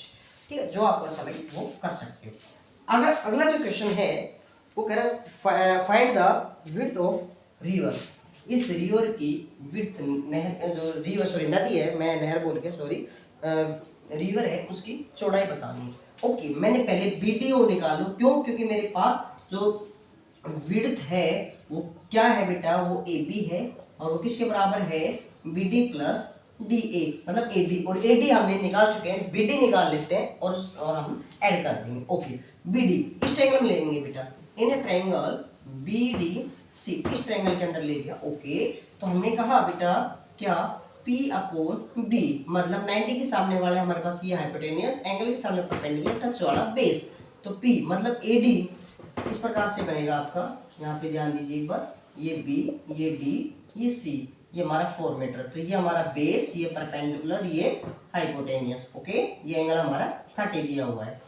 A: ठीक है, जो आपको अच्छा लगे वो कर सकते हो। अगर अगला जो क्वेश्चन है वो कह रहा है find the width of river. इस रिवर की विड्थ, नहर जो रिवर सॉरी नदी है, मैं नहर बोल के सॉरी, रिवर है उसकी चौड़ाई बतानी है। ओके, मैंने पहले BDO निकालू, क्यों, क्योंकि मेरे पास जो विड्थ है वो क्या है बेटा, वो AB है, और वो किसके बराबर है BD प्लस DA, मतलब AB, और AD हमने निकाल चुके हैं, BD निकाल लेते हैं और हम ऐड कर देंगे। ओके, BD इस ट्रायंगल में लेंगे बेटा, इन ट्रायंगल BDC, इस ट्रायंगल के अंदर ले लिया। ओके, तो हमने कहा बेटा क्या, P/B, मतलब 90 के सामने वाले हमारे पास ये हाइपोटेनियस, एंगल के सामने परपेंडिकुलर, टच वाला बेस, तो P मतलब AD इस प्रकार से बनेगा आपका। यहाँ पे ध्यान दीजिए एक बार, ये B, ये D, ये C, ये हमारा 4 मीटर। तो ये हमारा बेस, ये परपेंडिकुलर, ये हाइपोटेनियस। ओके, ये एंगल हमारा 30 दिया हुआ है।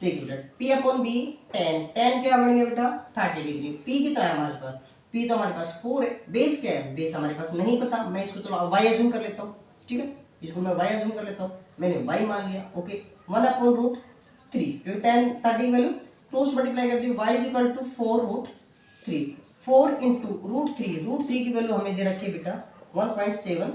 A: देखिए बेटा, P/B 10 क्या बन गया बेटा 30 डिग्री। P कितना है हमारे पास, P तो हमारे पास 4 है। बेस क्या है, बेस हमारे पास नहीं पता, मैं इसको चलो y अज्यूम कर लेता हूँ। ठीक है, इसको मैं y अज्यूम कर लेता हूँ, मैंने y मान लिया। ओके, 1/√3, क्योंकि 10 30 वैल्यू क्रॉस मल्टीप्लाई कर दी, y इज इक्वल टू 4√3, 4 × √3 की वैल्यू हमें दे रखी है बेटा 1.73,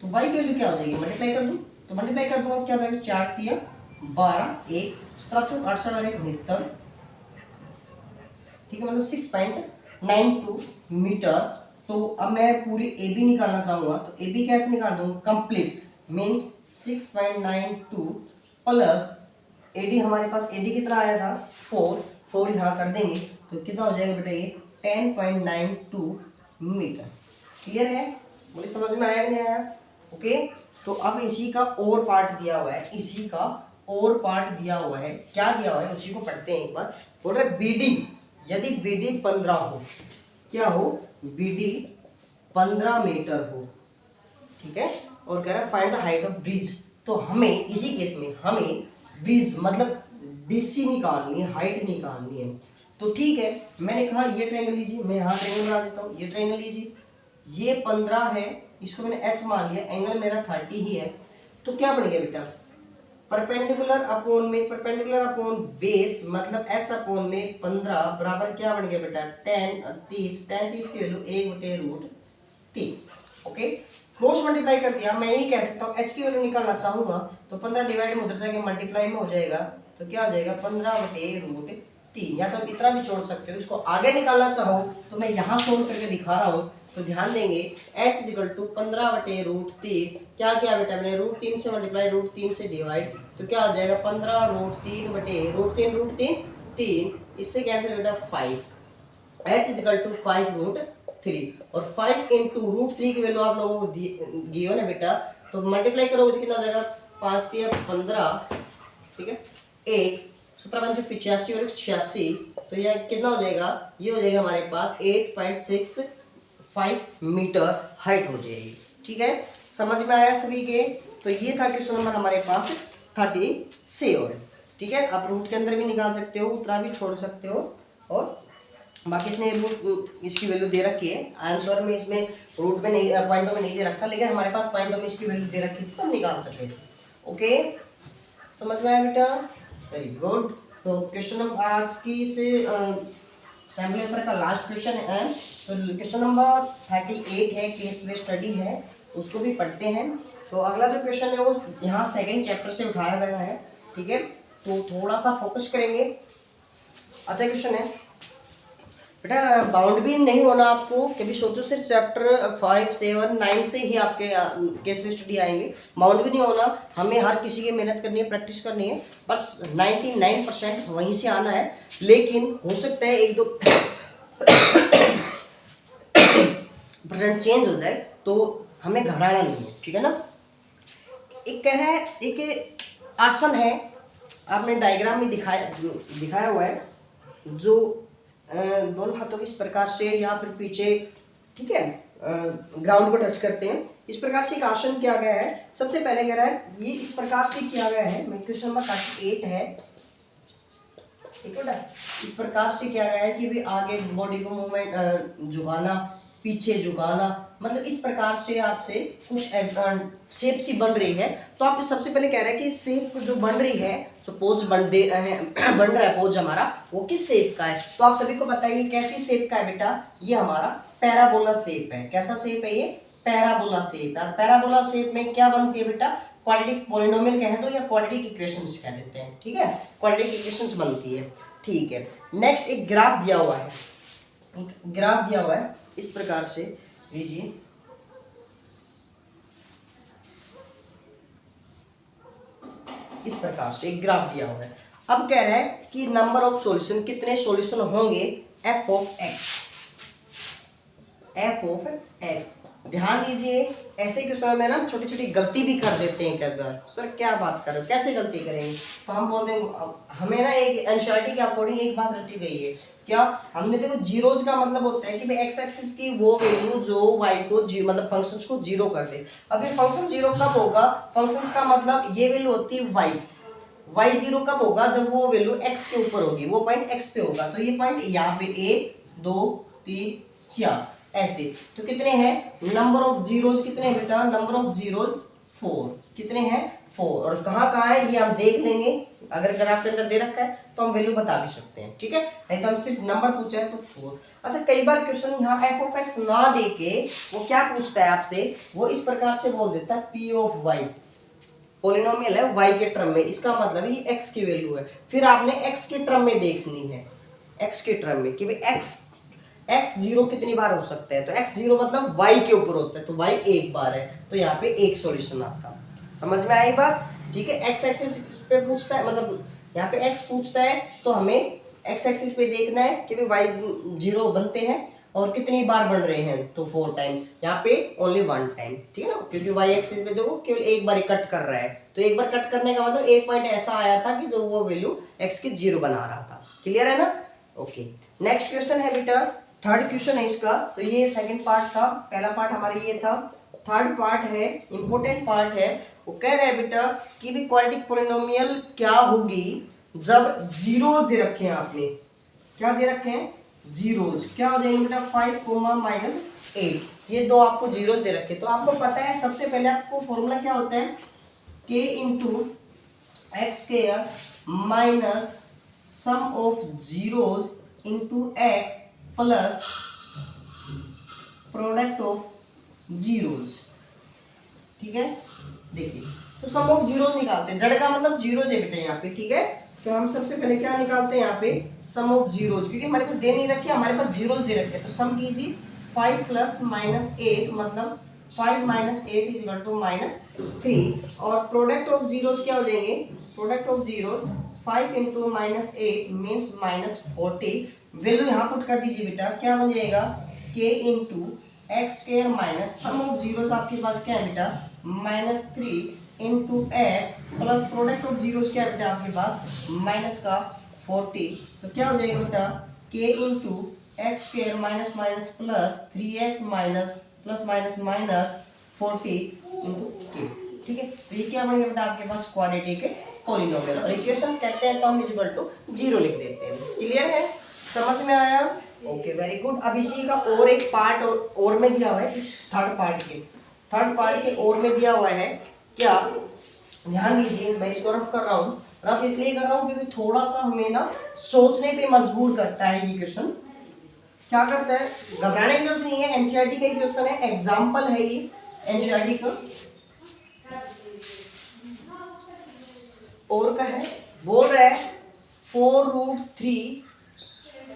A: तो y की वैल्यू क्या हो जाएगी, मल्टीप्लाई कर दूं, तो मल्टीप्लाई कर दूंगा क्या हो जाएगा, 4 × 3 = 12, 1 7 4 8 7 69, ठीक है, मतलब 6.92 मीटर। तो अब मैं पूरी AB निकालना चाहूंगा, तो AB कैसे निकाल दूंगा, कंप्लीट मींस 6.92 प्लस AD, हमारे पास AD कितना आया था 4 यहाँ कर देंगे तो कितना हो जाएगा बेटा, ये 10.92 मीटर। क्लियर है, बोले समझ में आया कि नहीं आया। ओके, तो अब इसी का और पार्ट दिया हुआ है, इसी का और पार्ट दिया हुआ है, क्या दिया हुआ है उसी को पढ़ते हैं एक बार। बोल रहा है BD, यदि BD 15 हो, क्या हो, BD 15 मीटर हो, ठीक है, और कह रहा है find the height of bridge. तो हमें इसी केस में हमें ब्रिज मतलब DC निकालनी है, हाइट निकालनी है। तो ठीक है, मैंने कहा ये ट्रायंगल लीजिए, मैं यहाँ ट्रायंगल बना देता हूँ, ये ट्रायंगल लीजिए, ये 15 है, इसको मैंने h मान लिया, एंगल मेरा 30 ही है। तो क्या बन गया बेटा, परपेंडिकुलर अपॉन में परपेंडिकुलर अपॉन बेस मतलब h अपॉन में 15 बराबर क्या बन गया बेटा, 10 और 30, 10 30 की वैल्यू 1/√3। ओके, क्रॉस मल्टीप्लाई कर दिया, मैं यही कह सकता हूँ h की वैल्यू निकालना चाहूंगा तो 15 डिवाइड में उधर जाके मल्टीप्लाई में हो जाएगा, तो क्या हो जाएगा 15/√3, या तो इतना भी छोड़ सकते हो। इसको आगे निकालना चाहो तो मैं यहाँ सोल्व करके दिखा रहा हूँ, तो ध्यान देंगे h = 15/√3, क्या क्या बेटा मैंने √3 से मल्टीप्लाई √3 से डिवाइड, तो क्या हो जाएगा 15√3/√3, इससे कैंसिल बेटा 5, h = 5√3, और 5 × √3 की वैल्यू आप लोगों को गिवन है बेटा, तो मल्टीप्लाई करोगे तो कितना हो जाएगा, 5 × 15, ठीक है, 1 17 5 85 और 86, तो यह कितना हो जाएगा, ये हो जाएगा हमारे पास 8.65 मीटर हाइट हो जाएगी। ठीक है, समझ में आया सभी के। तो ये था क्वेश्चन नंबर हमारे पास 37। ठीक है, आप रूट के अंदर भी निकाल सकते हो, उतना भी छोड़ सकते हो, और बाकी इसने रूट इसकी वैल्यू दे रखी है, आंसर में इसमें रूट में नहीं, पॉइंटों में नहीं दे रखा, लेकिन हमारे पास पॉइंटों में इसकी वैल्यू दे रखी थी तो हम निकाल सके थे। ओके, समझ में आया बेटा, वेरी गुड। तो क्वेश्चन नंबर आज की से सैम्पल पेपर का लास्ट क्वेश्चन है, तो क्वेश्चन नंबर 38 है, केस बेस्ड स्टडी है, उसको भी पढ़ते हैं। तो अगला जो क्वेश्चन है वो यहाँ सेकंड चैप्टर से उठाया गया है। ठीक है, तो थोड़ा सा फोकस करेंगे। अच्छा क्वेश्चन है बेटा, बाउंड भी नहीं होना आपको, कभी सोचो सिर्फ चैप्टर 5 7 9 से ही आपके केस बेस्ड स्टडी आएंगे, बाउंड भी नहीं होना, हमें हर किसी की मेहनत करनी है, प्रैक्टिस करनी है, बस 99% वहीं से आना है, लेकिन हो सकता है 1-2 परसेंट चेंज हो जाए, तो हमें घबराना नहीं है। ठीक है ना, एक है, एक आसन है, आपने डायग्राम में दिखाया हुआ है, जो दोनों हाथों को इस प्रकार से या फिर पीछे, ठीक है, ग्राउंड को टच करते हैं, इस प्रकार से एक आसन किया गया है। सबसे पहले कह रहा है ये इस प्रकार से किया गया है, मैं क्वेश्चन नंबर 38 है, ठीक है बेटा, इस प्रकार से किया गया है कि भी आगे बॉडी को मूवमेंट झुकाना, पीछे झुकाना, मतलब इस प्रकार से आपसे कुछ शेप सी बन रही है। तो आप सबसे पहले कह रहे हैं कि शेप जो बन रही है, जो पोज बन रहा है पोज हमारा, वो किस शेप का है। तो आप सभी को बताइए कैसी शेप का है बेटा, ये हमारा पैराबोला शेप है। कैसा शेप है ये, पैराबोला शेप है। पैराबोला शेप में क्या बनती है बेटा, क्वाड्रेटिक पॉलिनोमियल कह दो या क्वाड्रेटिक इक्वेशंस कह देते हैं। ठीक है, क्वाड्रेटिक इक्वेशंस बनती है। ठीक है, नेक्स्ट एक ग्राफ दिया हुआ है, ग्राफ दिया हुआ है इस प्रकार से लीजिए, इस प्रकार से एक ग्राफ दिया हुआ है। अब कह रहा है कि नंबर ऑफ सॉल्यूशन, कितने सॉल्यूशन होंगे f of x, f of x। ध्यान दीजिए, ऐसे क्वेश्चन में ना छोटी छोटी गलती भी कर देते हैं कई बार, सर क्या बात कर रहे हो, कैसे गलती करेंगे, तो हम बोलते हैं, हमें ना एक एनसीईआरटी के अकॉर्डिंग एक बात रटी गई है, क्या, हमने देखो जीरोज का मतलब होता है कि भाई एक्स एक्सिस की वो वैल्यू जो वाई को मतलब फंक्शंस को जीरो कर दे। अब ये फंक्शन जीरो कब होगा, फंक्शंस का मतलब ये वैल्यू होती है वाई, वाई जीरो कब होगा, जब वो वैल्यू एक्स के ऊपर होगी, वो पॉइंट एक्स पे होगा। तो ये पॉइंट यहाँ पे 1 2 3 4 ऐसे, तो कितने हैं, नंबर ऑफ जीरोज कितने हैं बेटा, नंबर ऑफ जीरोज 4, कितने हैं 4, और कहाँ कहाँ है ये हम देख लेंगे, अगर ग्राफ के अंदर दे रखा है तो हम वैल्यू बता भी सकते हैं। ठीक है, नहीं तो हम सिर्फ नंबर पूछा है तो 4। अच्छा, कई बार क्वेश्चन यहाँ f ऑफ x ना देके वो क्या पूछता है आपसे, वो इस प्रकार से बोल देता है p ऑफ y, पॉलिनोमियल है y के टर्म में, इसका मतलब ये x की वैल्यू है, फिर आपने x के टर्म में देखनी है, x के टर्म में कि भाई x जीरो कितनी बार हो सकता है, तो x जीरो मतलब y के ऊपर होता है, तो y एक बार है, तो यहाँ पे एक सॉल्यूशन आता है। समझ में आई बात। ठीक है, x एक्सिस पे पूछता है, मतलब यहाँ पे x पूछता है, तो हमें x एक्सिस पे देखना है कि भाई y जीरो बनते हैं और कितनी बार बन रहे हैं, तो 4 टाइम, यहाँ पे ओनली 1 टाइम। ठीक है ना, क्योंकि y एक्सिस पे देखो केवल एक बार कट कर रहा है, तो एक बार कट करने का मतलब एक पॉइंट ऐसा आया था कि जो वो वैल्यू x की 0 बना रहा था। क्लियर है ना? ओके, नेक्स्ट क्वेश्चन है बेटा, थर्ड क्वेश्चन है इसका। तो ये सेकंड पार्ट था, पहला पार्ट हमारा ये था। थर्ड पार्ट है, इंपॉर्टेंट पार्ट है। वो कह रहे हैं बेटा कि भी क्वाड्रेटिक पोलिनोमियल क्या होगी जब जीरो दे रखे हैं आपने। क्या दे रखे हैं? जीरोज। क्या हो जाएंगे बेटा? 5, -8। ये दो आपको जीरो दे रखे। तो आपको पता है सबसे पहले आपको फॉर्मूला क्या होता है, k into x square minus sum of zeros into x plus product of zeros. ठीक है, देखिए तो सम ऑफ जीरोज निकालते हैं। जड़ का मतलब जीरोज है बेटा यहाँ पे। ठीक है, तो हम सबसे पहले क्या निकालते हैं यहाँ पे, सम ऑफ जीरोज, क्योंकि हमारे पास दे नहीं रखे, हमारे पास जीरोज दे रखे हैं। तो सम कीजिए 5 + -8 मतलब 5 - 8 = -3। और प्रोडक्ट ऑफ जीरोज क्या हो जाएंगे? Product of zeros 5 × -8 means -40। Value यहाँ पुट कर दीजिए बेटा, क्या बन जाएगा? k × x² minus sum of zeros आपके पास क्या है बेटा? -3 × x plus product of zeros क्या है बेटा आपके पास? -40। तो क्या हो जाएगा बेटा? k × x² minus minus plus 3x minus plus minus minus 40 × k। ठीक है, तो ये क्या बन गया बेटा आपके पास? Quadratic polynomial. और इक्वेशन कहते हैं तो हम इक्वल टू 0 लिख देते हैं। क्लियर है? समझ में आया? Okay, very good. अब इसी का और एक पार्ट और में दिया हुआ है, इस थर्ड पार्ट के और में दिया हुआ है। क्या? ध्यान दीजिए, मैं इसको रफ कर रहा हूँ। रफ इसलिए कर रहा हूँ क्योंकि थोड़ा सा हमें ना सोचने पे मजबूर करता है ये क्वेश्चन। क्या करता है? घबराने की जरूरत नहीं है, एनसीईआरटी का ही क्वेश्चन है, एग्जाम्पल है ये एनसीईआरटी का। और का है, बोल रहा है 4√3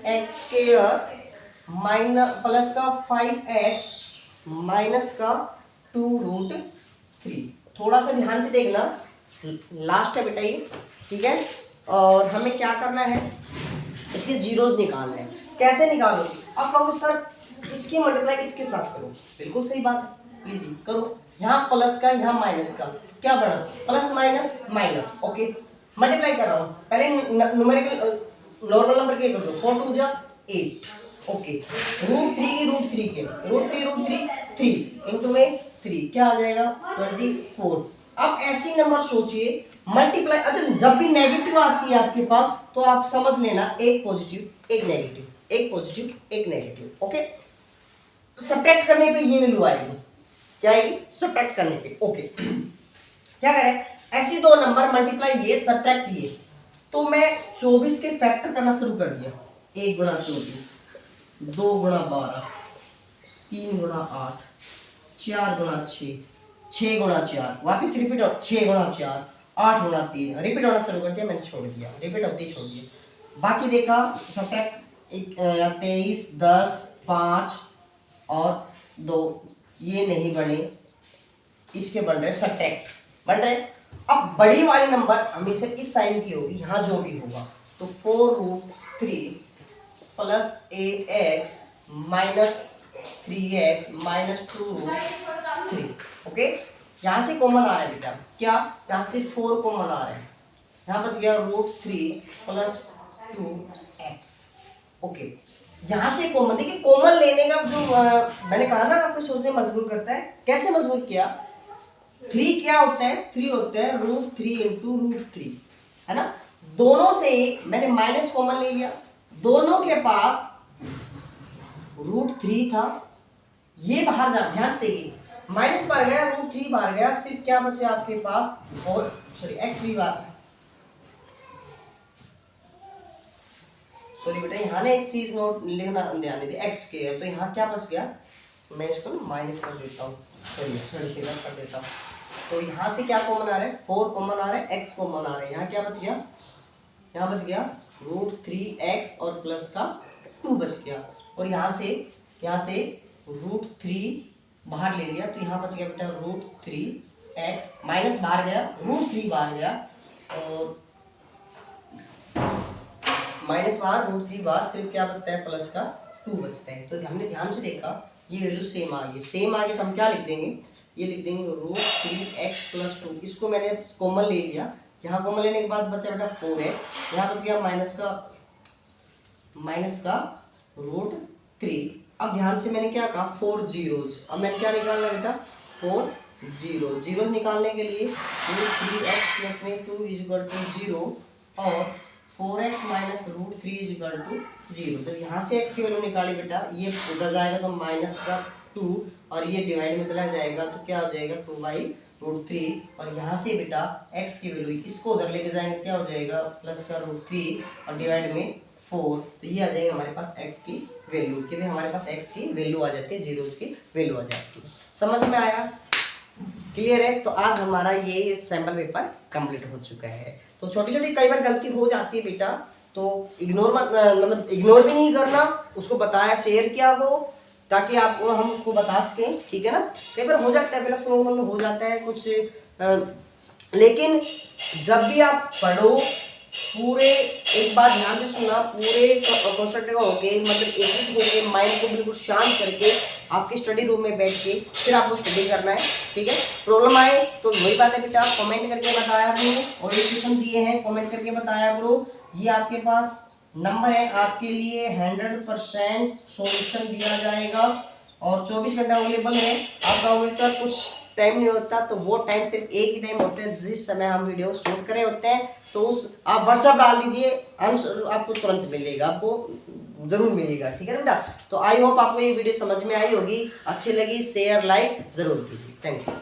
A: x² माइनस प्लस का 5x माइनस का 2√3। थोड़ा सा ध्यान से देखना, लास्ट है बेटा ये। ठीक है, और हमें क्या करना है, इसके जीरोज निकालना है। कैसे निकालो? आप कहोगे सर इसकी मल्टीप्लाई इसके साथ करो। बिल्कुल सही बात है, लीजिए करो। यहाँ प्लस का यहाँ माइनस का क्या बना? Plus minus minus. Okay, multiply कर रहा हूँ। पहले न्यूमेरिकल नॉर्मल नंबर के कर लो। 4 × 2 = 8। ओके, √3 की √3 के √3 3 इंटू में 3 क्या आ जाएगा? 24। अब ऐसी नंबर सोचिए मल्टीप्लाई। अच्छा, जब भी नेगेटिव आती है आपके पास तो आप समझ लेना एक पॉजिटिव एक नेगेटिव, एक पॉजिटिव एक नेगेटिव। ओके, सब्ट्रैक्ट करने पे ये वैल्यू आएगी। क्या आएगी? सब्ट्रैक्ट करने पे। ओके, क्या करें? ऐसी दो नंबर मल्टीप्लाई ये सब्ट्रैक्ट ये, तो मैं 24 के फैक्टर करना शुरू कर दिया। 1 × 24, 2 × 12, 3 × 8, 4 × 6, 6 × 4, वापिस रिपीट हो 6 × 4, 8 × 3, रिपीट होना शुरू कर दिया, मैंने छोड़ दिया, रिपीट होते ही छोड़ दिया। बाकी देखा सब्ट्रैक्ट 23, 10, 5 और 2 ये नहीं बने, इसके बन रहे सब्ट्रैक्ट बन रहे। अब बड़ी वाली नंबर हमेशा इस साइन की होगी, यहाँ जो भी होगा। तो 4√3 plus 8x minus 3x minus 2√3। Okay, यहाँ से कॉमन आ रहा है बेटा, क्या? यहाँ से 4 कॉमन आ रहा है, यहाँ बच गया √3 प्लस 2x। ओके, यहाँ से कॉमन, देखिए कॉमन लेने का जो मैंने कहा ना आपको सोचने मजबूर करता है। कैसे मजबूर किया? 3 क्या होता है? 3 होता है √3 × √3, है ना। दोनों से मैंने माइनस कॉमन ले लिया, दोनों के पास √3 था, ये बाहर जा, ध्यान से देखिए माइनस बाहर गया, √3 बाहर गया, सिर्फ क्या बचे आपके पास? और सॉरी x भी बाहर, सॉरी बेटा यहाँ ना एक चीज नोट लिखना ध्यान दीजिए, x के है तो यहाँ क्या बच गया? मैं इसको ना माइनस कर देता हूँ, सॉरी कर देता हूँ। तो यहाँ से क्या कॉमन आ रहा है? 4 कॉमन आ रहा है, x कॉमन आ रहा है। यहाँ क्या बच गया? यहाँ बच गया √3x और प्लस का 2 बच गया। और यहाँ से √3 बाहर ले लिया, तो यहाँ बच गया बेटा √3x माइनस बाहर गया, √3 बाहर गया और माइनस बाहर √3 बाहर, सिर्फ क्या बचता है? प्लस का 2 बचता है। तो हमने ध्यान से देखा ये वैल्यू सेम आ गई, सेम आ गई तो हम क्या लिख देंगे? ये लिख देंगे √3x+2, इसको मैंने कॉमन ले लिया, यहाँ कॉमन लेने के बाद बचा बेटा 4x, यहाँ बच गया माइनस का √3। अब ध्यान से मैंने क्या कहा 4 zeros, अब मैंने क्या निकालना बेटा 4 जीरो निकालने के लिए 3x में 2 = 0 और 4x - √3 = 0। जब यहाँ से x की वैल्यू निकाली बेटा, ये उधर जाएगा तो माइनस का 2 और ये डिवाइड में चला जाएगा तो क्या हो जाएगा 2/√3, और यहाँ से बेटा x की वैल्यू इसको उधर लेके जाएंगे क्या हो जाएगा प्लस का √3 और डिवाइड में 4, तो ये आ जाएगा हमारे पास x की वैल्यू, कि भाई हमारे पास x की वैल्यू आ जाती है, जीरोज की वैल्यू आ जाती है। समझ में आया? क्लियर है? तो आज हमारा ये सैंपल पेपर कंप्लीट हो चुका है। तो छोटी छोटी कई बार गलती हो जाती है बेटा, तो इग्नोर मत, मतलब इग्नोर भी नहीं करना, उसको बताया शेयर किया करो ताकि आपको हम उसको बता सकें, ठीक है ना। कई बार हो जाता है, पहले फ्लो में हो जाता है कुछ, लेकिन जब भी आप पढ़ो पूरे एक बार ध्यान से सुना, पूरे कॉन्सेंट्रेट होके मतलब एक होके माइंड को बिल्कुल शांत करके आपके स्टडी रूम में बैठ के फिर आपको स्टडी करना है, ठीक है। प्रॉब्लम आए तो वही बात है बेटा, कमेंट करके बताया करो, और ये क्वेश्चन दिए हैं कमेंट करके बताया करो। ये आपके पास नंबर है, आपके लिए 100% सॉल्यूशन दिया जाएगा और 24 घंटा अवेलेबल है। आप कहोगे सर कुछ टाइम नहीं होता, तो वो टाइम सिर्फ एक ही टाइम होता है जिस समय हम वीडियो शूट कर रहे होते हैं, तो उस आप व्हाट्सएप डाल दीजिए, आंसर आपको तुरंत मिलेगा, आपको जरूर मिलेगा, ठीक है बेटा। तो आई होप आपको ये वीडियो समझ में आई होगी, अच्छी लगी शेयर लाइक जरूर कीजिए। Thank you.